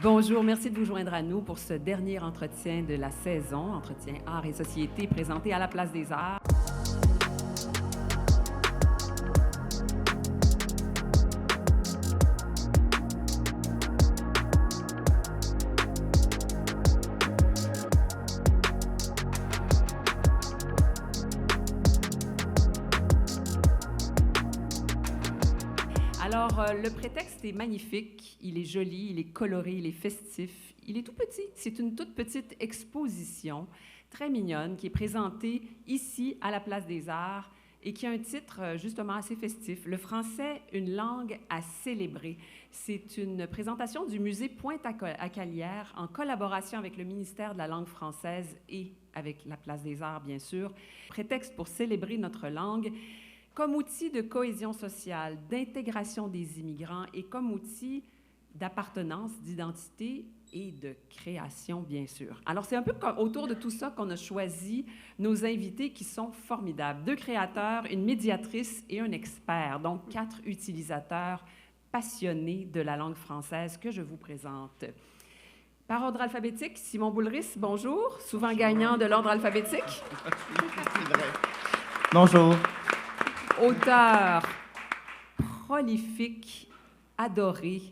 Bonjour, merci de vous joindre à nous pour ce dernier entretien de la saison, entretien Arts et Société présenté à la Place des Arts. Alors, le prétexte est magnifique, il est joli, il est coloré, il est festif, il est tout petit. C'est une toute petite exposition très mignonne qui est présentée ici à la Place des Arts et qui a un titre justement assez festif. Le français, une langue à célébrer. C'est une présentation du musée Pointe-à-Calière en collaboration avec le ministère de la langue française et avec la Place des Arts, bien sûr. Prétexte pour célébrer notre langue comme outil de cohésion sociale, d'intégration des immigrants et comme outil d'appartenance, d'identité et de création, bien sûr. Alors, c'est un peu autour de tout ça qu'on a choisi nos invités qui sont formidables. 2 créateurs, une médiatrice et un expert, donc 4 utilisateurs passionnés de la langue française que je vous présente. Par ordre alphabétique, Simon Boulris, bonjour, souvent gagnant de l'ordre alphabétique. Bonjour. Auteur prolifique, adoré,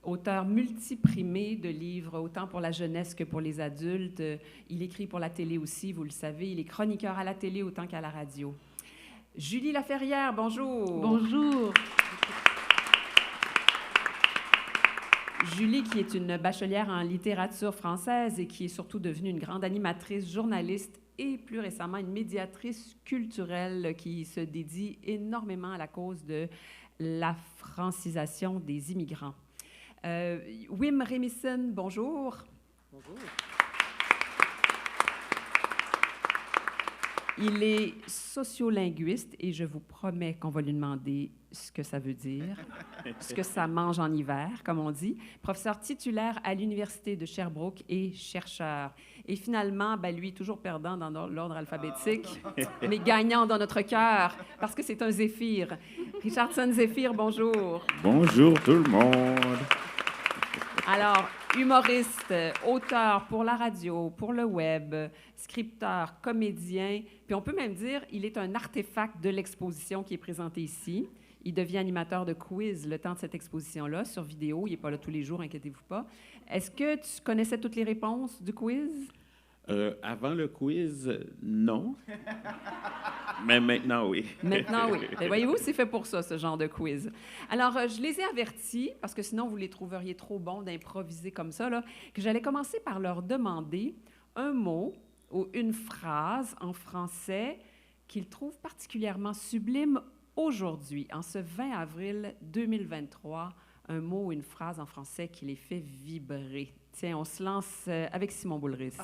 auteur multiprimé de livres, autant pour la jeunesse que pour les adultes. Il écrit pour la télé aussi, vous le savez. Il est chroniqueur à la télé autant qu'à la radio. Julie Laferrière, bonjour. Bonjour. Julie, qui est une bachelière en littérature française et qui est surtout devenue une grande animatrice, journaliste et plus récemment une médiatrice culturelle qui se dédie énormément à la cause de la francisation des immigrants. Wim Remison, bonjour. Bonjour. Il est sociolinguiste et je vous promets qu'on va lui demander ce que ça veut dire, ce que ça mange en hiver, comme on dit. Professeur titulaire à l'Université de Sherbrooke et chercheur. Et finalement, lui, toujours perdant dans l'ordre alphabétique, mais gagnant dans notre cœur, parce que c'est un Zéphyr. Richardson Zéphyr, bonjour. Bonjour tout le monde. Alors, humoriste, auteur pour la radio, pour le web, scripteur, comédien, puis on peut même dire il est un artefact de l'exposition qui est présentée ici. Il devient animateur de quiz le temps de cette exposition-là, sur vidéo. Il n'est pas là tous les jours, inquiétez-vous pas. Est-ce que tu connaissais toutes les réponses du quiz? Avant le quiz, non. Mais maintenant, oui. Maintenant, oui. Mais voyez-vous, c'est fait pour ça, ce genre de quiz. Alors, je les ai avertis, parce que sinon, vous les trouveriez trop bons d'improviser comme ça, là, que j'allais commencer par leur demander un mot ou une phrase en français qu'ils trouvent particulièrement sublime aujourd'hui, en ce 20 avril 2023, un mot ou une phrase en français qui les fait vibrer. Tiens, on se lance avec Simon Boulris.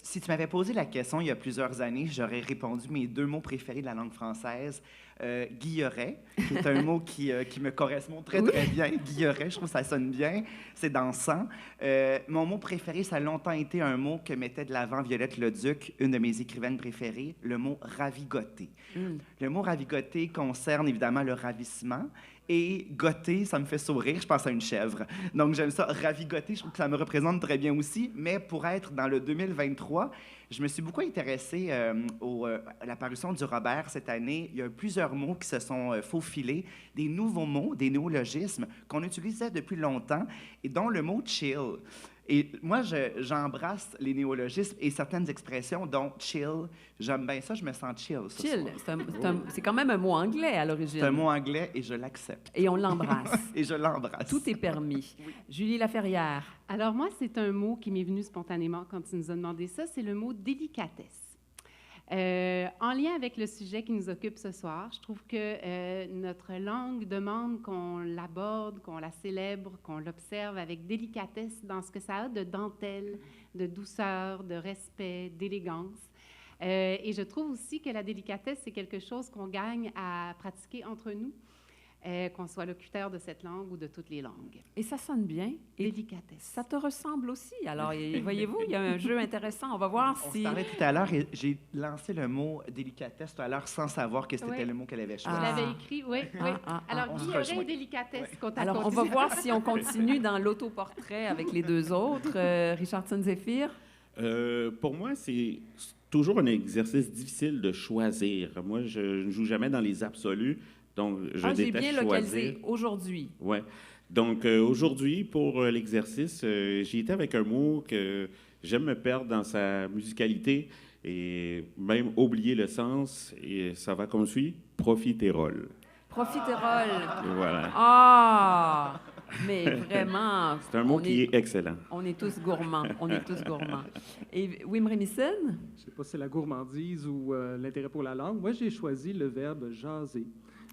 Si tu m'avais posé la question il y a plusieurs années, j'aurais répondu mes 2 mots préférés de la langue française. Guilleret, qui est un mot qui me correspond très, très bien. Guilleret, je trouve que ça sonne bien. C'est dansant. Mon mot préféré, ça a longtemps été un mot que mettait de l'avant Violette Leduc, une de mes écrivaines préférées, le mot ravigoter. Le mot ravigoter concerne évidemment le ravissement. Et goter, ça me fait sourire, je pense à une chèvre. Donc, j'aime ça. Ravigoter, je trouve que ça me représente très bien aussi. Mais pour être dans le 2023, je me suis beaucoup intéressée à la parution du Robert cette année. Il y a plusieurs mots qui se sont faufilés, des nouveaux mots, des néologismes qu'on utilisait depuis longtemps, et dont le mot « chill ». Et moi, j'embrasse les néologismes et certaines expressions, dont « chill ». J'aime bien ça, je me sens chill ce Chill, soir. c'est quand même un mot anglais à l'origine. C'est un mot anglais et je l'accepte. Et on l'embrasse. Et je l'embrasse. Tout est permis. Oui. Julie Laferrière. Alors moi, c'est un mot qui m'est venu spontanément quand tu nous as demandé ça, c'est le mot délicatesse. En lien avec le sujet qui nous occupe ce soir, je trouve que notre langue demande qu'on l'aborde, qu'on la célèbre, qu'on l'observe avec délicatesse dans ce que ça a de dentelle, de douceur, de respect, d'élégance. Et je trouve aussi que la délicatesse, c'est quelque chose qu'on gagne à pratiquer entre nous. qu'on soit locuteur de cette langue ou de toutes les langues. Et ça sonne bien. Et Délicatesse. ça te ressemble aussi. Alors, voyez-vous, il y a un jeu intéressant. On va voir On si... se parlait tout à l'heure et j'ai lancé le mot délicatesse tout à l'heure sans savoir que c'était Oui. le mot qu'elle avait Je choisi. l'avais écrit, oui. Alors, on se Guilleret rejoint. et délicatesse, qu'on t'a Alors, on va voir si on continue dans l'autoportrait avec les deux autres. Richardson Zephyr? Pour moi, c'est toujours un exercice difficile de choisir. Moi, je ne joue jamais dans les absolus, donc je J'ai déteste bien localisé choisir. aujourd'hui. Ouais. Donc, aujourd'hui, pour l'exercice, j'ai été avec un mot que j'aime me perdre dans sa musicalité et même oublier le sens, et ça va comme suit, profiterole. Profiterole. Et voilà. Ah! Mais vraiment... C'est un mot qui est excellent. On est tous gourmands. On est tous gourmands. Et Wim Remison? Je ne sais pas si c'est la gourmandise ou l'intérêt pour la langue. Moi, j'ai choisi le verbe jaser.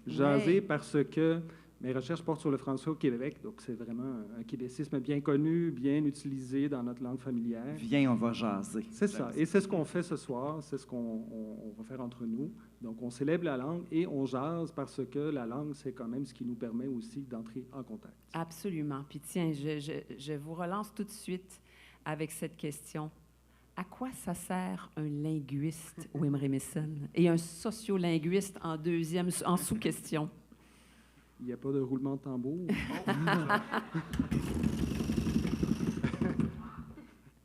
Jaser Ouais. parce que mes recherches portent sur le français au Québec, donc c'est vraiment un québécisme bien connu, bien utilisé dans notre langue familière. Viens, on va jaser. C'est ça. Et c'est ce qu'on fait ce soir, c'est ce qu'on va faire entre nous. Donc, on célèbre la langue et on jase parce que la langue, c'est quand même ce qui nous permet aussi d'entrer en contact. Absolument. Puis tiens, je vous relance tout de suite avec cette question. À quoi ça sert un linguiste, Wim Remison, et un sociolinguiste en sous-question? Il n'y a pas de roulement de tambour.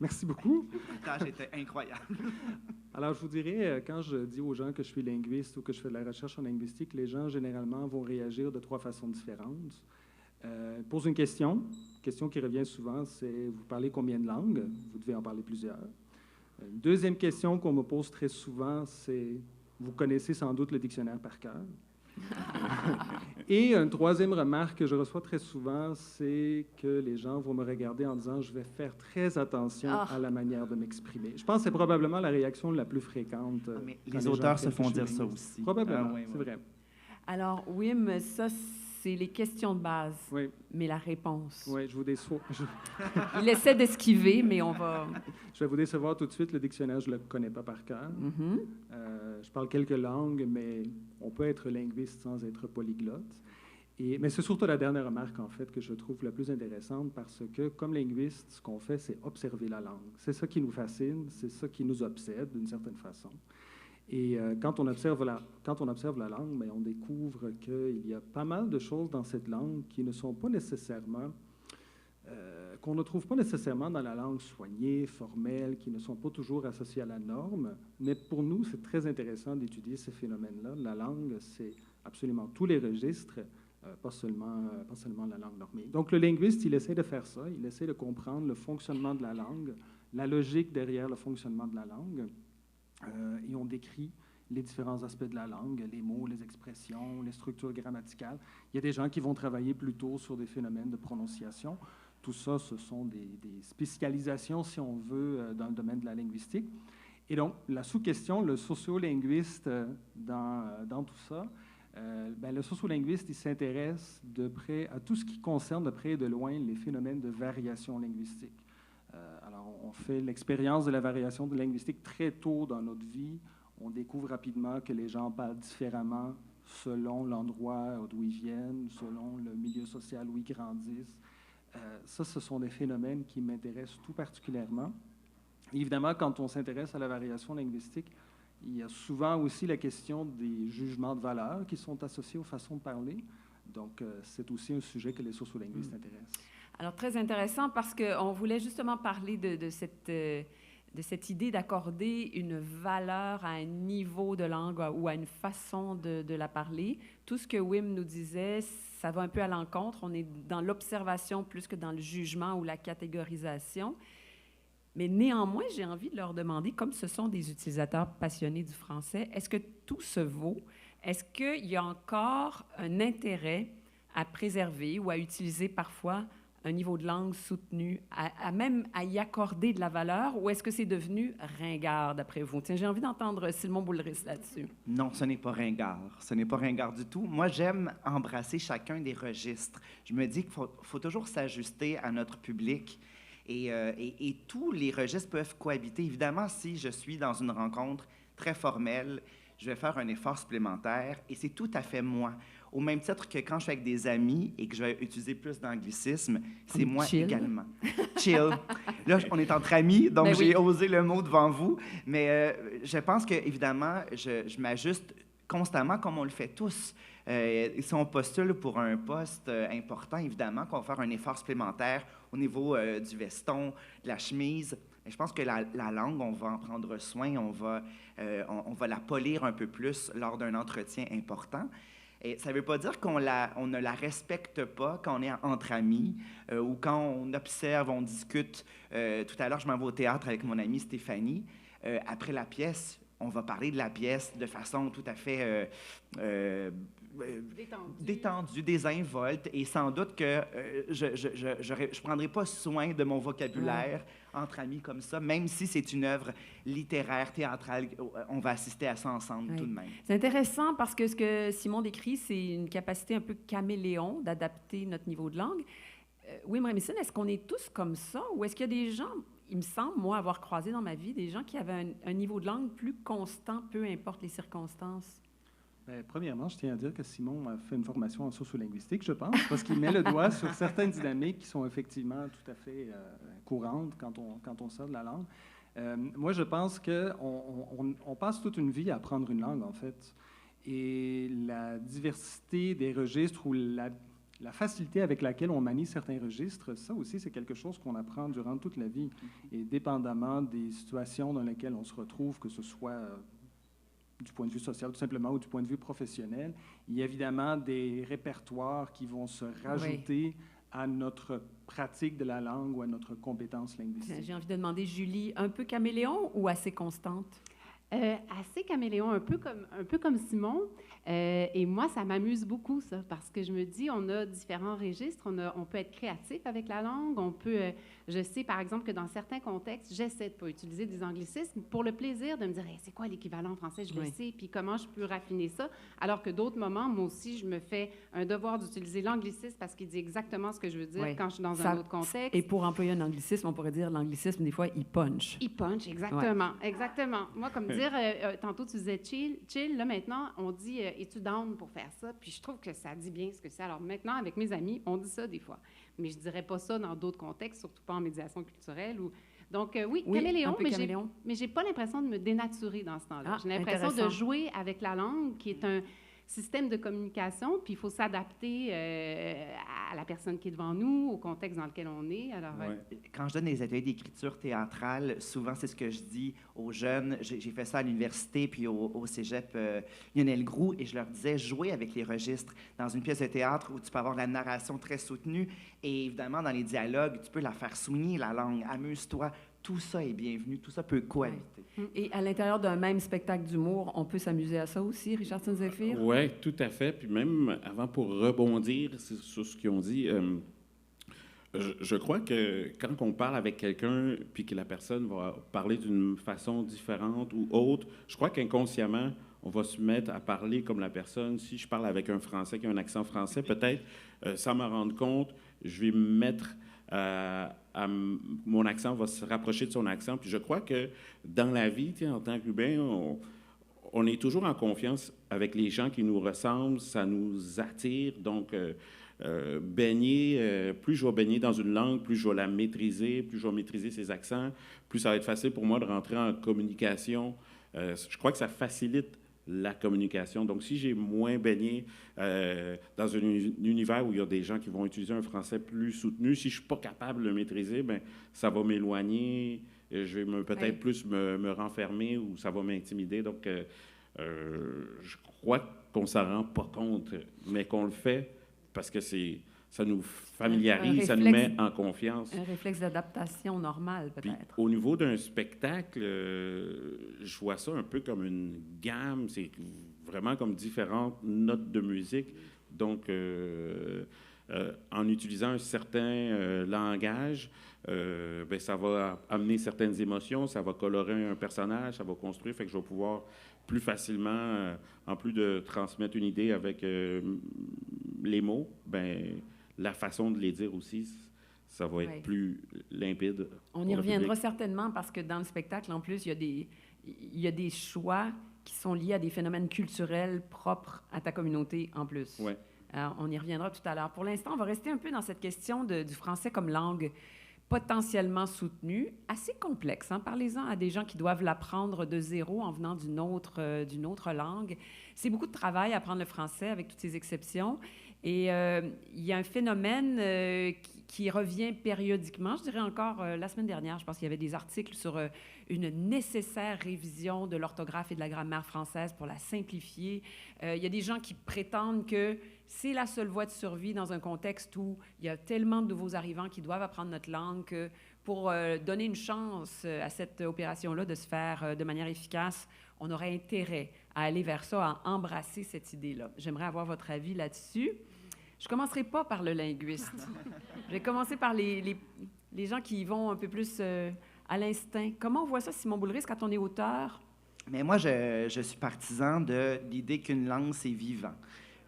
Merci beaucoup. Le tâche était incroyable. Alors, je vous dirais, quand je dis aux gens que je suis linguiste ou que je fais de la recherche en linguistique, les gens, généralement, vont réagir de 3 façons différentes. Pose une question qui revient souvent, c'est « Vous parlez combien de langues? » Vous devez en parler plusieurs. Une deuxième question qu'on me pose très souvent, c'est « Vous connaissez sans doute le dictionnaire par cœur? » Et une troisième remarque que je reçois très souvent, c'est que les gens vont me regarder en disant « Je vais faire très attention à la manière de m'exprimer. » Je pense que c'est probablement la réaction la plus fréquente. Mais quand les gens auteurs se apprennent que font je suis dire ça linguiste. aussi. Probablement, Ah, oui, c'est oui. vrai. Alors, Wim, ça, c'est les questions de base, Oui, mais la réponse. oui, je vous déçois. Il essaie d'esquiver, mais on va... Je vais vous décevoir tout de suite. Le dictionnaire, je ne le connais pas par cœur. Mhm. Je parle quelques langues, mais on peut être linguiste sans être polyglotte. Mais c'est surtout la dernière remarque, en fait, que je trouve la plus intéressante parce que, comme linguiste, ce qu'on fait, c'est observer la langue. C'est ça qui nous fascine, c'est ça qui nous obsède, d'une certaine façon. Et quand on observe la langue, bien, on découvre qu'il y a pas mal de choses dans cette langue qui ne sont pas nécessairement... qu'on ne trouve pas nécessairement dans la langue soignée, formelle, qui ne sont pas toujours associées à la norme. Mais pour nous, c'est très intéressant d'étudier ces phénomènes-là. La langue, c'est absolument tous les registres, pas seulement la langue normée. Donc, le linguiste, il essaie de faire ça. Il essaie de comprendre le fonctionnement de la langue, la logique derrière le fonctionnement de la langue. Et on décrit les différents aspects de la langue, les mots, les expressions, les structures grammaticales. Il y a des gens qui vont travailler plutôt sur des phénomènes de prononciation. Tout ça, ce sont des spécialisations, si on veut, dans le domaine de la linguistique. Et donc, la sous-question, le sociolinguiste dans tout ça, le sociolinguiste, il s'intéresse de près à tout ce qui concerne de près et de loin les phénomènes de variation linguistique. Alors, on fait l'expérience de la variation linguistique très tôt dans notre vie. On découvre rapidement que les gens parlent différemment selon l'endroit d'où ils viennent, selon le milieu social où ils grandissent. Ça, ce sont des phénomènes qui m'intéressent tout particulièrement. Évidemment, quand on s'intéresse à la variation linguistique, il y a souvent aussi la question des jugements de valeur qui sont associés aux façons de parler. Donc, c'est aussi un sujet que les sociolinguistes intéressent. Alors, très intéressant parce qu'on voulait justement parler de cette idée d'accorder une valeur à un niveau de langue ou à une façon de la parler. Tout ce que Wim nous disait, ça va un peu à l'encontre. On est dans l'observation plus que dans le jugement ou la catégorisation. Mais néanmoins, j'ai envie de leur demander, comme ce sont des utilisateurs passionnés du français, est-ce que tout se vaut? Est-ce qu'il y a encore un intérêt à préserver ou à utiliser parfois un niveau de langue soutenu, même à y accorder de la valeur, ou est-ce que c'est devenu ringard, d'après vous? Tiens, j'ai envie d'entendre Simon Boulris là-dessus. Non, ce n'est pas ringard. Ce n'est pas ringard du tout. Moi, j'aime embrasser chacun des registres. Je me dis qu'il faut toujours s'ajuster à notre public. Et tous les registres peuvent cohabiter. Évidemment, si je suis dans une rencontre très formelle, je vais faire un effort supplémentaire et c'est tout à fait moi. Au même titre que quand je suis avec des amis et que je vais utiliser plus d'anglicisme, c'est Comme moi chill. également. Chill. Là, on est entre amis, donc Ben oui. j'ai osé le mot devant vous. Mais je pense que évidemment, je m'ajuste constamment comme on le fait tous. Si on postule pour un poste important, évidemment qu'on va faire un effort supplémentaire au niveau du veston, de la chemise. Mais je pense que la langue, on va en prendre soin, on va la polir un peu plus lors d'un entretien important. Et ça ne veut pas dire qu'on ne la respecte pas quand on est entre amis ou quand on observe, on discute. Tout à l'heure, je m'en vais au théâtre avec mon amie Stéphanie. Après la pièce, on va parler de la pièce de façon tout à fait détendue, désinvolte, et sans doute que je prendrai pas soin de mon vocabulaire entre amis comme ça, même si c'est une œuvre littéraire, théâtrale, on va assister à ça ensemble tout de même. C'est intéressant parce que ce que Simon décrit, c'est une capacité un peu caméléon d'adapter notre niveau de langue. Wim Remington, est-ce qu'on est tous comme ça ou est-ce qu'il y a des gens, il me semble, moi, avoir croisé dans ma vie, des gens qui avaient un niveau de langue plus constant, peu importe les circonstances? Bien, premièrement, je tiens à dire que Simon a fait une formation en sociolinguistique, je pense, parce qu'il met le doigt sur certaines dynamiques qui sont effectivement tout à fait courantes quand on sort de la langue. Moi, je pense qu'on passe toute une vie à apprendre une langue, en fait. Et la diversité des registres ou la facilité avec laquelle on manie certains registres, ça aussi, c'est quelque chose qu'on apprend durant toute la vie. Et dépendamment des situations dans lesquelles on se retrouve, que ce soit du point de vue social, tout simplement, ou du point de vue professionnel, il y a évidemment des répertoires qui vont se rajouter à notre pratique de la langue ou à notre compétence linguistique. J'ai envie de demander, Julie, un peu caméléon ou assez constante? Assez caméléon, un peu comme Simon. Et moi, ça m'amuse beaucoup, ça, parce que je me dis, on a différents registres. On peut être créatif avec la langue. Je sais, par exemple, que dans certains contextes, j'essaie de ne pas utiliser des anglicismes pour le plaisir de me dire, hey, c'est quoi l'équivalent en français? Je le sais, puis comment je peux raffiner ça? Alors que d'autres moments, moi aussi, je me fais un devoir d'utiliser l'anglicisme parce qu'il dit exactement ce que je veux dire quand je suis dans un autre contexte. Et pour employer un anglicisme, on pourrait dire l'anglicisme, des fois, il punch. Il punch, exactement. Exactement. Moi, comme dire, tantôt, tu disais chill, là, maintenant, on dit es-tu down pour faire ça? Puis je trouve que ça dit bien ce que c'est. Alors maintenant, avec mes amis, on dit ça des fois. Mais je ne dirais pas ça dans d'autres contextes, surtout pas en médiation culturelle. Donc, oui, caméléon, mais je n'ai pas l'impression de me dénaturer dans ce temps-là. J'ai l'impression de jouer avec la langue, qui est un système de communication, puis il faut s'adapter à la personne qui est devant nous, au contexte dans lequel on est. Alors, Quand je donne des ateliers d'écriture théâtrale, souvent, c'est ce que je dis aux jeunes. J'ai fait ça à l'université, puis au cégep Lionel Groulx, et je leur disais, jouer avec les registres. Dans une pièce de théâtre où tu peux avoir de la narration très soutenue, et évidemment, dans les dialogues, tu peux la faire soigner, la langue. Amuse-toi. Tout ça est bienvenu, tout ça peut cohabiter. Et à l'intérieur d'un même spectacle d'humour, on peut s'amuser à ça aussi, Richardson Zephyr? Oui, tout à fait. Puis même avant, pour rebondir sur ce qu'ils ont dit, je crois que quand on parle avec quelqu'un puis que la personne va parler d'une façon différente ou autre, je crois qu'inconsciemment, on va se mettre à parler comme la personne. Si je parle avec un Français qui a un accent français, peut-être, sans m'en rendre compte, je vais me mettre... mon accent va se rapprocher de son accent. Puis je crois que dans la vie, en tant qu'humain, on est toujours en confiance avec les gens qui nous ressemblent, ça nous attire. Donc, plus je vais baigner dans une langue, plus je vais la maîtriser, plus je vais maîtriser ses accents, plus ça va être facile pour moi de rentrer en communication. Je crois que ça facilite la communication. Donc, si j'ai moins baigné dans un univers où il y a des gens qui vont utiliser un français plus soutenu, si je ne suis pas capable de le maîtriser, bien, ça va m'éloigner, je vais peut-être plus me renfermer ou ça va m'intimider. Donc, je crois qu'on ne s'en rend pas compte, mais qu'on le fait parce que ça nous familiarise, ça nous met en confiance. Un réflexe d'adaptation normal, peut-être. Puis, au niveau d'un spectacle, je vois ça un peu comme une gamme, c'est vraiment comme différentes notes de musique. Donc, en utilisant un certain langage, bien, ça va amener certaines émotions, ça va colorer un personnage, ça va construire, fait que je vais pouvoir plus facilement, en plus de transmettre une idée avec les mots, ben la façon de les dire aussi, ça va être plus limpide. On y reviendra certainement parce que dans le spectacle, en plus, il y a des choix qui sont liés à des phénomènes culturels propres à ta communauté en plus. Ouais. On y reviendra tout à l'heure. Pour l'instant, on va rester un peu dans cette question du français comme langue potentiellement soutenue, assez complexe. Hein? Parlez-en à des gens qui doivent l'apprendre de zéro en venant d'une autre langue. C'est beaucoup de travail apprendre le français avec toutes ces exceptions. Et il y a un phénomène qui revient périodiquement. Je dirais encore la semaine dernière, je pense qu'il y avait des articles sur une nécessaire révision de l'orthographe et de la grammaire française pour la simplifier. Il y a des gens qui prétendent que c'est la seule voie de survie dans un contexte où il y a tellement de nouveaux arrivants qui doivent apprendre notre langue que pour donner une chance à cette opération-là de se faire de manière efficace, on aurait intérêt à aller vers ça, à embrasser cette idée-là. J'aimerais avoir votre avis là-dessus. Je ne commencerai pas par le linguiste. Je vais commencer par les gens qui y vont un peu plus à l'instinct. Comment on voit ça, Simon Boulris, quand on est auteur? Mais moi, je suis partisan de l'idée qu'une langue, c'est vivant.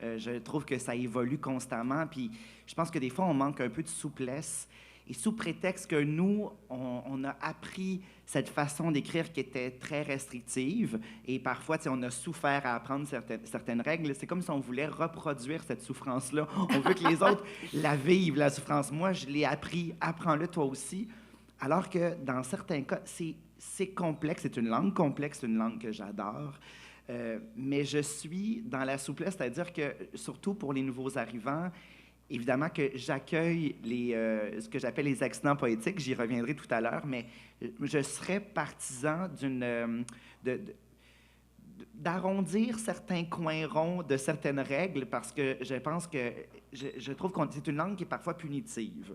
Je trouve que ça évolue constamment, puis je pense que des fois, on manque un peu de souplesse. Et sous prétexte que nous, on a appris cette façon d'écrire qui était très restrictive, et parfois, on a souffert à apprendre certaines règles, c'est comme si on voulait reproduire cette souffrance-là. On veut que les autres la vivent, la souffrance. Moi, je l'ai appris, apprends-le toi aussi. Alors que dans certains cas, c'est complexe, c'est une langue complexe, c'est une langue que j'adore. Mais je suis dans la souplesse, c'est-à-dire que, surtout pour les nouveaux arrivants, évidemment que j'accueille ce que j'appelle les accidents poétiques, j'y reviendrai tout à l'heure, mais je serais partisan d'arrondir certains coins ronds de certaines règles parce que je pense que je trouve que c'est une langue qui est parfois punitive.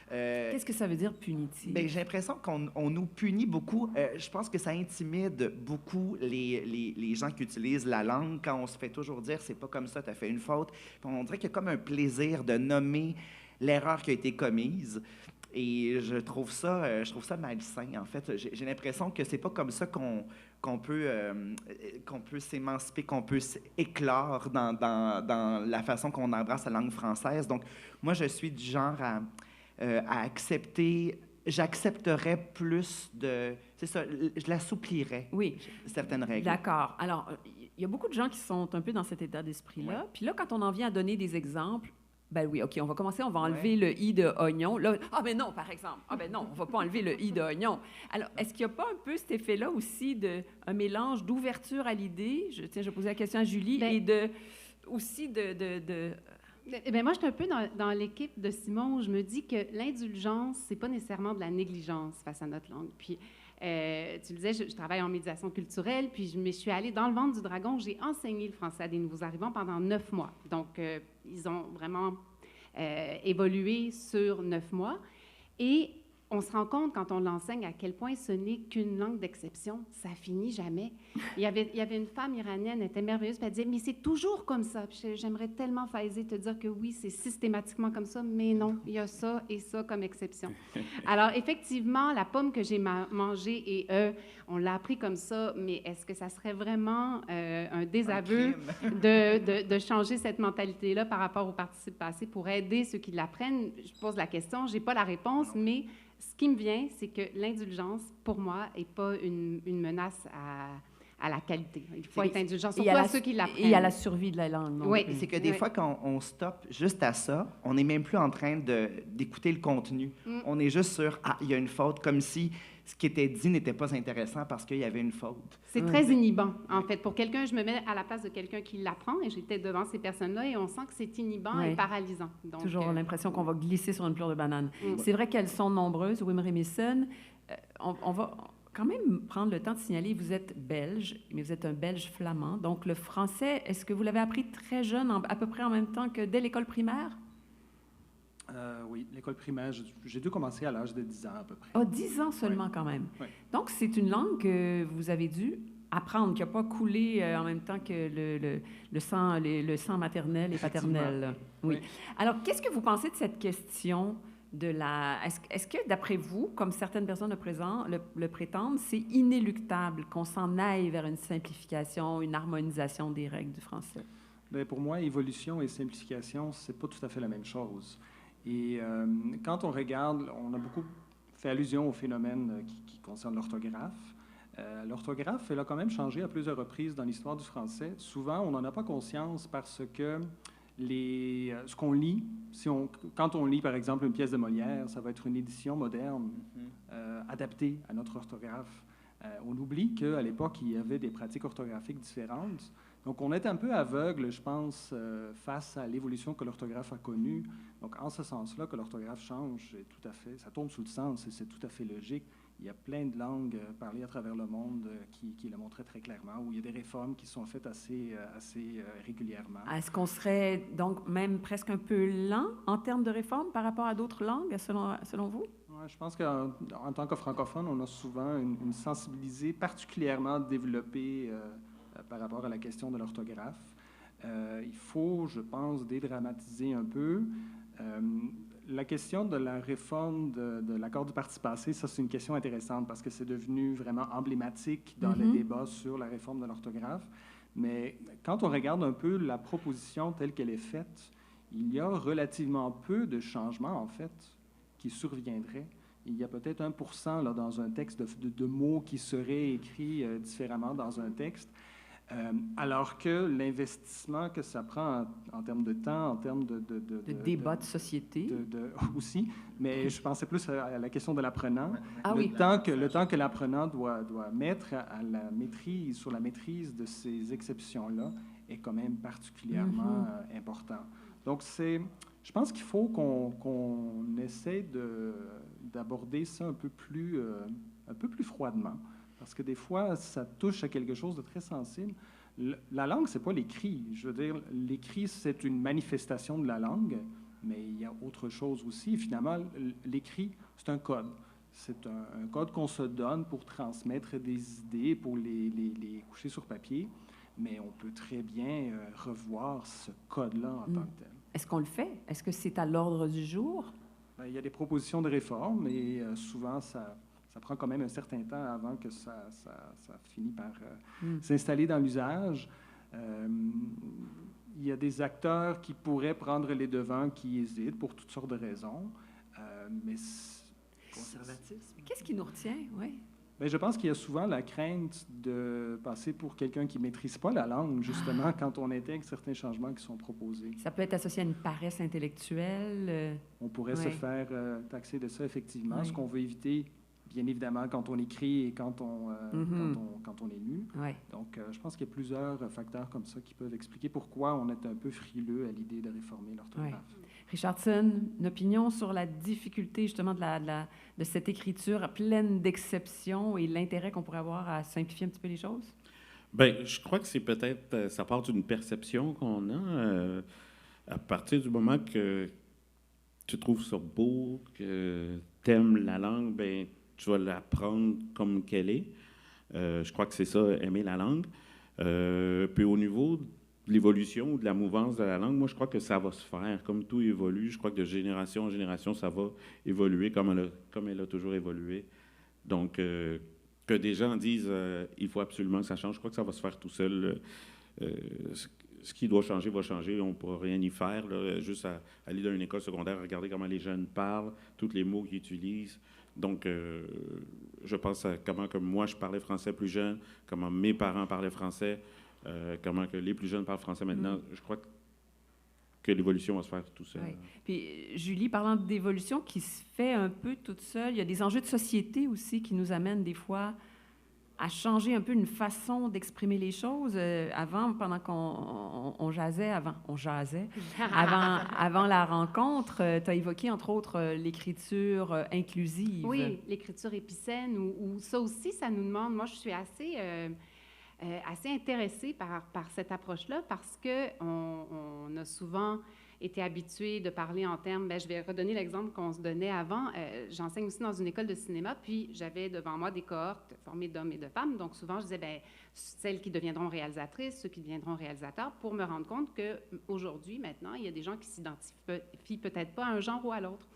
Qu'est-ce que ça veut dire punitive? Bien, j'ai l'impression qu'on nous punit beaucoup. Je pense que ça intimide beaucoup les gens qui utilisent la langue quand on se fait toujours dire « c'est pas comme ça, tu as fait une faute ». Puis on dirait qu'il y a comme un plaisir de nommer l'erreur qui a été commise. Et je trouve ça malsain, en fait. J'ai l'impression que c'est pas comme ça qu'on peut s'émanciper, qu'on peut éclore dans la façon qu'on embrasse la langue française. Donc, moi, je suis du genre à accepter, j'accepterais plus de... C'est ça, je l'assouplirais, oui, certaines règles. D'accord. Alors, il y a beaucoup de gens qui sont un peu dans cet état d'esprit-là. Ouais. Puis là, quand on en vient à donner des exemples, ben oui, OK, on va commencer, on va enlever le « i » de « oignon ». Là, ah ben non, par exemple. Ah ben non, on va pas enlever le « i » de « oignon ». Alors, est-ce qu'il n'y a pas un peu cet effet-là aussi un mélange d'ouverture à l'idée, je posais la question à Julie, et aussi Bien, moi, je suis un peu dans l'équipe de Simon où je me dis que l'indulgence, c'est pas nécessairement de la négligence face à notre langue. Puis, tu le disais, je travaille en médiation culturelle, puis je suis allée dans le ventre du dragon. J'ai enseigné le français à des nouveaux arrivants pendant 9 mois. Donc, ils ont vraiment évolué sur 9 mois. Et on se rend compte, quand on l'enseigne, à quel point ce n'est qu'une langue d'exception. Ça finit jamais. Il y avait une femme iranienne, elle était merveilleuse, puis elle disait « Mais c'est toujours comme ça. » Puis j'aimerais tellement, Faiza, te dire que oui, c'est systématiquement comme ça, mais non, il y a ça et ça comme exception. Alors, effectivement, la pomme que j'ai mangée et on l'a appris comme ça, mais est-ce que ça serait vraiment un désaveu de changer cette mentalité-là par rapport au participe passé pour aider ceux qui l'apprennent? Je pose la question, je n'ai pas la réponse, mais ce qui me vient, c'est que l'indulgence, pour moi, n'est pas une menace à la qualité. Il faut être indulgent, surtout à ceux qui l'apprennent. Et à la survie de la langue. Oui. C'est que des fois, quand on stoppe juste à ça, on n'est même plus en train d'écouter le contenu. On est juste sur « Ah, il y a une faute », comme si ce qui était dit n'était pas intéressant parce qu'il y avait une faute. C'est très inhibant, en fait. Pour quelqu'un, je me mets à la place de quelqu'un qui l'apprend, et j'étais devant ces personnes-là, et on sent que c'est inhibant et paralysant. Donc, toujours l'impression qu'on va glisser sur une pleure de banane. C'est vrai qu'elles sont nombreuses, Wim Remesson. On va quand même prendre le temps de signaler, vous êtes belge, mais vous êtes un belge flamand. Donc, le français, est-ce que vous l'avez appris très jeune, à peu près en même temps que dès l'école primaire? Oui, l'école primaire, j'ai dû commencer à l'âge de 10 ans à peu près. Ah, 10 ans seulement quand même. Oui. Donc, c'est une langue que vous avez dû apprendre, qui n'a pas coulé en même temps que le sang maternel et paternel. Oui. Alors, qu'est-ce que vous pensez de cette question de la... Est-ce que, d'après vous, comme certaines personnes le prétendent, c'est inéluctable qu'on s'en aille vers une simplification, une harmonisation des règles du français? Bien, pour moi, évolution et simplification, c'est pas tout à fait la même chose. Et quand on regarde, on a beaucoup fait allusion au phénomène qui concerne l'orthographe. L'orthographe, elle a quand même changé à plusieurs reprises dans l'histoire du français. Souvent, on n'en a pas conscience parce que ce qu'on lit, quand on lit, par exemple, une pièce de Molière, ça va être une édition moderne, adaptée à notre orthographe. On oublie qu'à l'époque, il y avait des pratiques orthographiques différentes. Donc, on est un peu aveugle, je pense, face à l'évolution que l'orthographe a connue. Donc, en ce sens-là, que l'orthographe change, ça tombe sous le sens et c'est tout à fait logique. Il y a plein de langues parlées à travers le monde qui le montraient très clairement, où il y a des réformes qui sont faites assez régulièrement. Est-ce qu'on serait donc même presque un peu lent en termes de réforme par rapport à d'autres langues, selon vous? Ouais, je pense qu'en tant que francophone, on a souvent une sensibilité particulièrement développée par rapport à la question de l'orthographe. Il faut, je pense, dédramatiser un peu. La question de la réforme de l'accord du parti passé, ça, c'est une question intéressante parce que c'est devenu vraiment emblématique dans le débat sur la réforme de l'orthographe. Mais quand on regarde un peu la proposition telle qu'elle est faite, il y a relativement peu de changements, en fait, qui surviendraient. Il y a peut-être 1% là, dans un texte de mots qui seraient écrits différemment dans un texte. Alors que l'investissement que ça prend en termes de temps, en termes de débat de société. Aussi, mais je pensais plus à la question de l'apprenant. Ah, le temps que l'apprenant doit mettre sur la maîtrise de ces exceptions-là est quand même particulièrement important. Donc, je pense qu'il faut qu'on essaie d'aborder ça un peu plus froidement. Parce que des fois, ça touche à quelque chose de très sensible. La langue, c'est pas l'écrit. Je veux dire, l'écrit, c'est une manifestation de la langue, mais il y a autre chose aussi. Finalement, l'écrit, c'est un code. C'est un code qu'on se donne pour transmettre des idées, pour les coucher sur papier, mais on peut très bien revoir ce code-là en tant que tel. Est-ce qu'on le fait? Est-ce que c'est à l'ordre du jour? Ben, il y a des propositions de réforme et souvent, ça prend quand même un certain temps avant que ça finisse par s'installer dans l'usage. Il y a des acteurs qui pourraient prendre les devants, qui hésitent pour toutes sortes de raisons. Mais conservatisme. Qu'est-ce qui nous retient? Oui. Bien, je pense qu'il y a souvent la crainte de passer pour quelqu'un qui ne maîtrise pas la langue, justement, quand on intègre certains changements qui sont proposés. Ça peut être associé à une paresse intellectuelle. On pourrait se faire taxer de ça, effectivement. Oui. Ce qu'on veut éviter, bien évidemment, quand on écrit et quand on est lu. Oui. Donc, je pense qu'il y a plusieurs facteurs comme ça qui peuvent expliquer pourquoi on est un peu frileux à l'idée de réformer l'orthographe. Oui. Richardson, une opinion sur la difficulté, justement, de cette écriture pleine d'exceptions et l'intérêt qu'on pourrait avoir à simplifier un petit peu les choses? Bien, je crois que c'est peut-être, ça part d'une perception qu'on a à partir du moment que tu trouves ça beau, que tu aimes la langue, bien, tu vas l'apprendre comme qu'elle est. Je crois que c'est ça, aimer la langue. Puis au niveau de l'évolution ou de la mouvance de la langue, moi, je crois que ça va se faire. Comme tout évolue, je crois que de génération en génération, ça va évoluer comme elle a toujours évolué. Donc, que des gens disent il faut absolument que ça change, je crois que ça va se faire tout seul. Ce qui doit changer va changer. On ne pourra rien y faire. Là, juste à aller dans une école secondaire, regarder comment les jeunes parlent, tous les mots qu'ils utilisent. Donc, je pense à comment que moi, je parlais français plus jeune, comment mes parents parlaient français, comment que les plus jeunes parlent français maintenant. Je crois que l'évolution va se faire tout seul. Oui. Puis, Julie, parlant d'évolution qui se fait un peu toute seule, il y a des enjeux de société aussi qui nous amènent des fois à changer un peu une façon d'exprimer les choses. Avant, pendant qu'on jasait, avant la rencontre, tu as évoqué, entre autres, l'écriture inclusive. Oui, l'écriture épicène, ou ça aussi, ça nous demande... Moi, je suis assez intéressée par cette approche-là parce qu'on a souvent été habitué de parler en termes... Bien, je vais redonner l'exemple qu'on se donnait avant. J'enseigne aussi dans une école de cinéma, puis j'avais devant moi des cohortes formées d'hommes et de femmes. Donc, souvent, je disais, bien, celles qui deviendront réalisatrices, ceux qui deviendront réalisateurs, pour me rendre compte qu'aujourd'hui, maintenant, il y a des gens qui s'identifient peut-être pas à un genre ou à l'autre.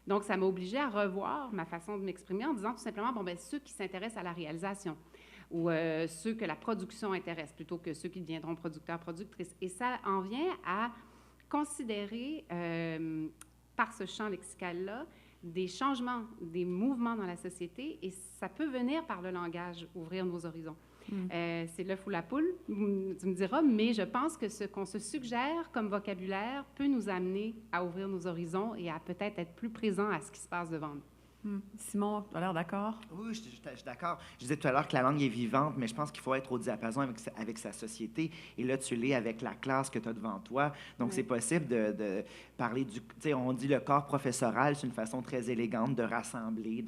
Donc, ça m'a obligée à revoir ma façon de m'exprimer en disant tout simplement, bon, bien, ceux qui s'intéressent à la réalisation ou ceux que la production intéresse plutôt que ceux qui deviendront producteurs, productrices. Et ça en vient à considérer, par ce champ lexical-là, des changements, des mouvements dans la société, et ça peut venir par le langage, ouvrir nos horizons. C'est l'œuf ou la poule, tu me diras, mais je pense que ce qu'on se suggère comme vocabulaire peut nous amener à ouvrir nos horizons et à peut-être être plus présent à ce qui se passe devant nous. Simon, tu as l'air d'accord? Oui, je suis d'accord. Je disais tout à l'heure que la langue est vivante, mais je pense qu'il faut être au diapason avec sa société. Et là, tu l'es avec la classe que tu as devant toi. Donc, c'est possible de parler du... Tu sais, on dit le corps professoral, c'est une façon très élégante de rassembler,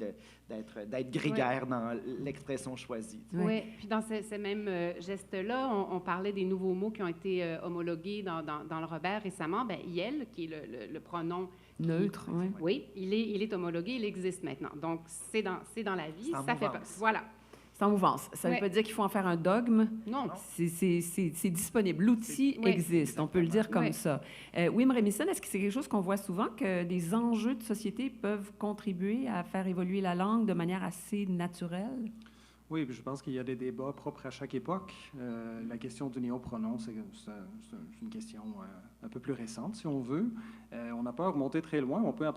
d'être grégaire dans l'expression choisie. Oui, puis dans ces mêmes gestes-là, on parlait des nouveaux mots qui ont été homologués dans le Robert récemment. Bien, IEL, qui est le pronom neutre, oui. Oui, il est homologué, il existe maintenant. Donc, c'est dans la vie, ça fait pas. Voilà. C'est en mouvance. Ça ne veut pas dire qu'il faut en faire un dogme. Non. C'est disponible. L'outil existe, on peut le dire comme ça. Wim Remison, est-ce que c'est quelque chose qu'on voit souvent, que des enjeux de société peuvent contribuer à faire évoluer la langue de manière assez naturelle? Oui, je pense qu'il y a des débats propres à chaque époque. La question du néopronom, c'est une question un peu plus récente, si on veut. On n'a pas remonté très loin. On peut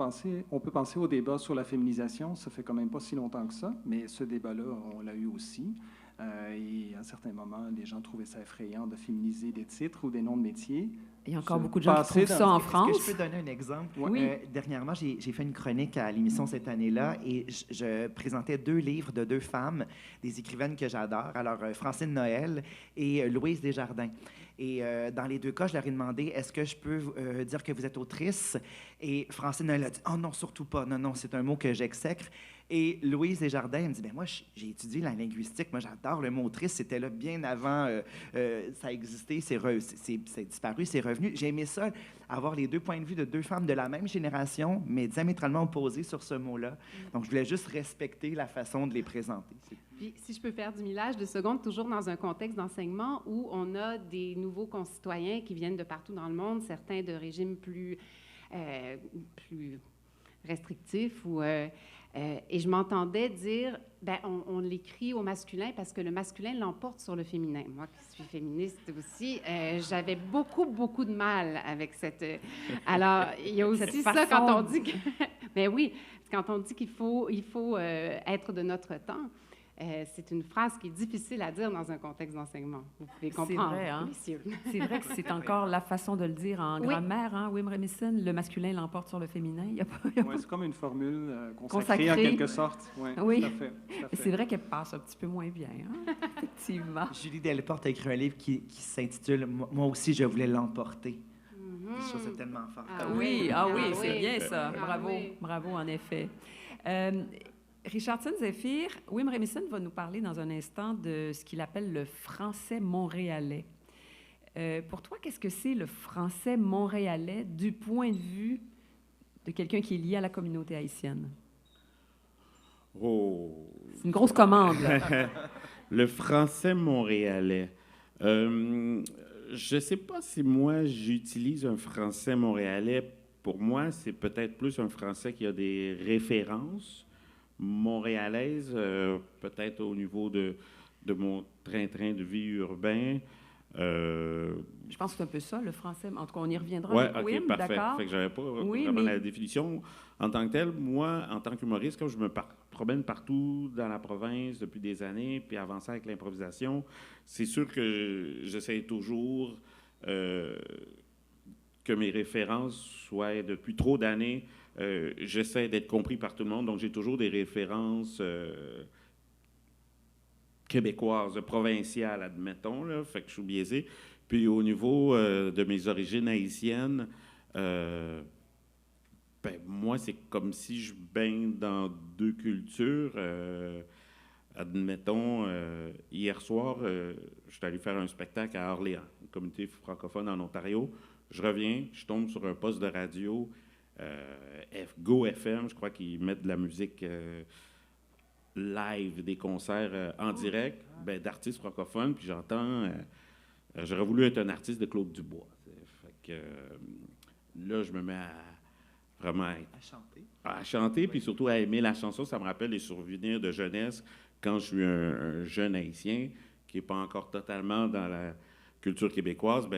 penser au débat sur la féminisation. Ça fait quand même pas si longtemps que ça, mais ce débat-là, on l'a eu aussi. Et à un certain moment, les gens trouvaient ça effrayant de féminiser des titres ou des noms de métiers. Il y a encore beaucoup de gens qui trouvent ça en France. Est-ce que je peux donner un exemple? Oui. Dernièrement, j'ai fait une chronique à l'émission cette année-là et je présentais 2 livres de 2 femmes, des écrivaines que j'adore. Alors, Francine Noël et Louise Desjardins. Et dans les 2 cas, je leur ai demandé, est-ce que je peux dire que vous êtes autrice? Et Francine Noël a dit, oh non, surtout pas. Non, c'est un mot que j'exècre. Et Louise Desjardins, elle me dit, ben moi, j'ai étudié la linguistique. Moi, j'adore le mot autrice. C'était là bien avant ça existait. C'est disparu, c'est revenu. J'ai aimé ça, avoir les 2 points de vue de 2 femmes de la même génération, mais diamétralement opposées sur ce mot-là. Donc, je voulais juste respecter la façon de les présenter. Puis, si je peux faire du millage de secondes, toujours dans un contexte d'enseignement où on a des nouveaux concitoyens qui viennent de partout dans le monde, certains de régimes plus restrictifs et je m'entendais dire, ben, on l'écrit au masculin parce que le masculin l'emporte sur le féminin. Moi, qui suis féministe aussi, j'avais beaucoup de mal avec cette... Alors, il y a aussi ça quand on dit que... Mais oui, quand on dit qu'il faut être de notre temps. C'est une phrase qui est difficile à dire dans un contexte d'enseignement. Vous pouvez comprendre. C'est vrai, hein? Messieurs. C'est vrai que c'est encore la façon de le dire en grammaire, hein? Wim Remison, le masculin l'emporte sur le féminin. C'est comme une formule consacrée en quelque sorte. Oui, tout à fait. C'est vrai qu'elle passe un petit peu moins bien, hein? Effectivement. Julie Delporte a écrit un livre qui s'intitule « Moi aussi, je voulais l'emporter ». Je trouve ça tellement fort. Oui, c'est bien ça. Bravo, en effet. Richardson Zephyr, Wim Remison va nous parler dans un instant de ce qu'il appelle le français montréalais. Pour toi, qu'est-ce que c'est le français montréalais du point de vue de quelqu'un qui est lié à la communauté haïtienne? Oh! C'est une grosse commande, là. Le français montréalais. Je ne sais pas si moi, j'utilise un français montréalais. Pour moi, c'est peut-être plus un français qui a des références montréalaise, peut-être au niveau de mon train-train de vie urbain. Je pense que c'est un peu ça, le français. En tout cas, on y reviendra. Oui, avec OK, Wim, parfait. d'accord? Fait que j'avais pas vraiment la définition. En tant que tel, moi, en tant qu'humoriste, comme je me promène partout dans la province depuis des années, puis avancer avec l'improvisation, c'est sûr que j'essaie toujours que mes références soient, depuis trop d'années, j'essaie d'être compris par tout le monde, donc j'ai toujours des références québécoises, provinciales, admettons, là, fait que je suis biaisé. Puis au niveau de mes origines haïtiennes, moi, c'est comme si je baigne dans 2 cultures. Admettons, hier soir, je suis allé faire un spectacle à Orléans, une communauté francophone en Ontario. Je reviens, je tombe sur un poste de radio, Go FM, je crois qu'ils mettent de la musique live, des concerts en direct, d'artistes francophones, puis j'entends... j'aurais voulu être un artiste de Claude Dubois. Fait que là, je me mets à chanter, puis surtout à aimer la chanson. Ça me rappelle les souvenirs de jeunesse quand je suis un jeune Haïtien qui n'est pas encore totalement dans la culture québécoise.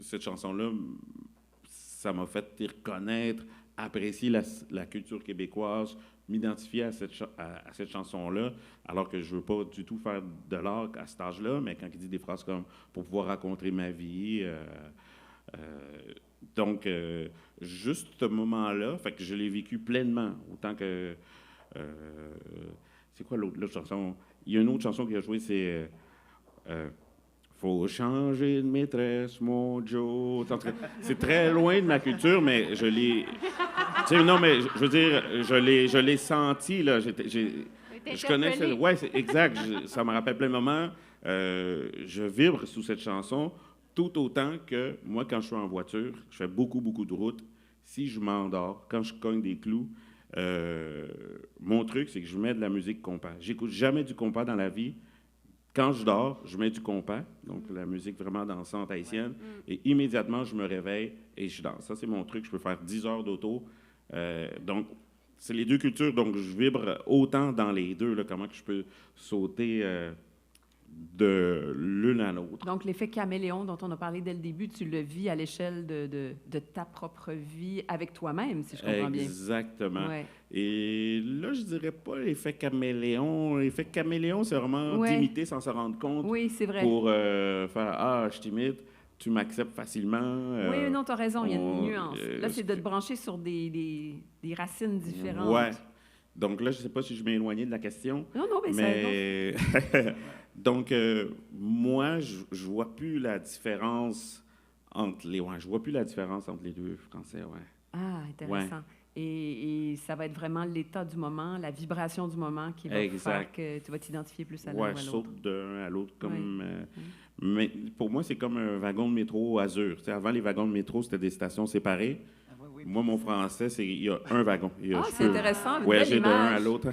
Cette chanson-là, ça m'a fait y reconnaître apprécier la culture québécoise, m'identifier à cette chanson-là, alors que je ne veux pas du tout faire de l'art à cet âge-là, mais quand il dit des phrases comme « pour pouvoir raconter ma vie donc, juste ce moment-là, fait que je l'ai vécu pleinement, autant que... c'est quoi l'autre chanson? Il y a une autre chanson qu'il a jouée, c'est faut changer de maîtresse, mon Joe. C'est très loin de ma culture, mais je l'ai... Tu sais, non, mais je veux dire, je l'ai senti, là. Je connais... Oui, c'est exact. Ça me rappelle plein de moments. Je vibre sous cette chanson tout autant que moi, quand je suis en voiture, je fais beaucoup, beaucoup de route. Si je m'endors, quand je cogne des clous, mon truc, c'est que je mets de la musique compas. J'écoute jamais du compas dans la vie. Quand je dors, je mets du compas, donc la musique vraiment dansante haïtienne, et immédiatement, je me réveille et je danse. Ça, c'est mon truc. Je peux faire 10 heures d'auto. Donc, c'est les deux cultures, donc je vibre autant dans les deux, là, comment que je peux sauter de l'une à l'autre. Donc, l'effet caméléon dont on a parlé dès le début, tu le vis à l'échelle de ta propre vie avec toi-même, si je comprends bien. Exactement. Ouais. Et là, je dirais pas l'effet caméléon. L'effet caméléon, c'est vraiment d'imiter sans se rendre compte. Oui, c'est vrai. Pour faire « Ah, je t'imite, tu m'acceptes facilement. » Oui, non, tu as raison, il y a une nuance. Là, c'est de te brancher sur des racines différentes. Ouais. Donc là, je ne sais pas si je m'ai éloigné de la question. Non, mais Donc, moi, je vois plus la différence entre les... Ouais, je vois plus la différence entre les deux français, ouais. Ah, intéressant. Ouais. Et ça va être vraiment l'état du moment, la vibration du moment qui va faire que tu vas t'identifier plus à l'un ou à l'autre. Ouais, je saute d'un à l'autre comme... Mais pour moi, c'est comme un wagon de métro azur. Tu sais, avant, les wagons de métro, c'était des stations séparées. Moi, mon français, c'est il y a un wagon. C'est intéressant, une voyager belle d'un image. à l'autre.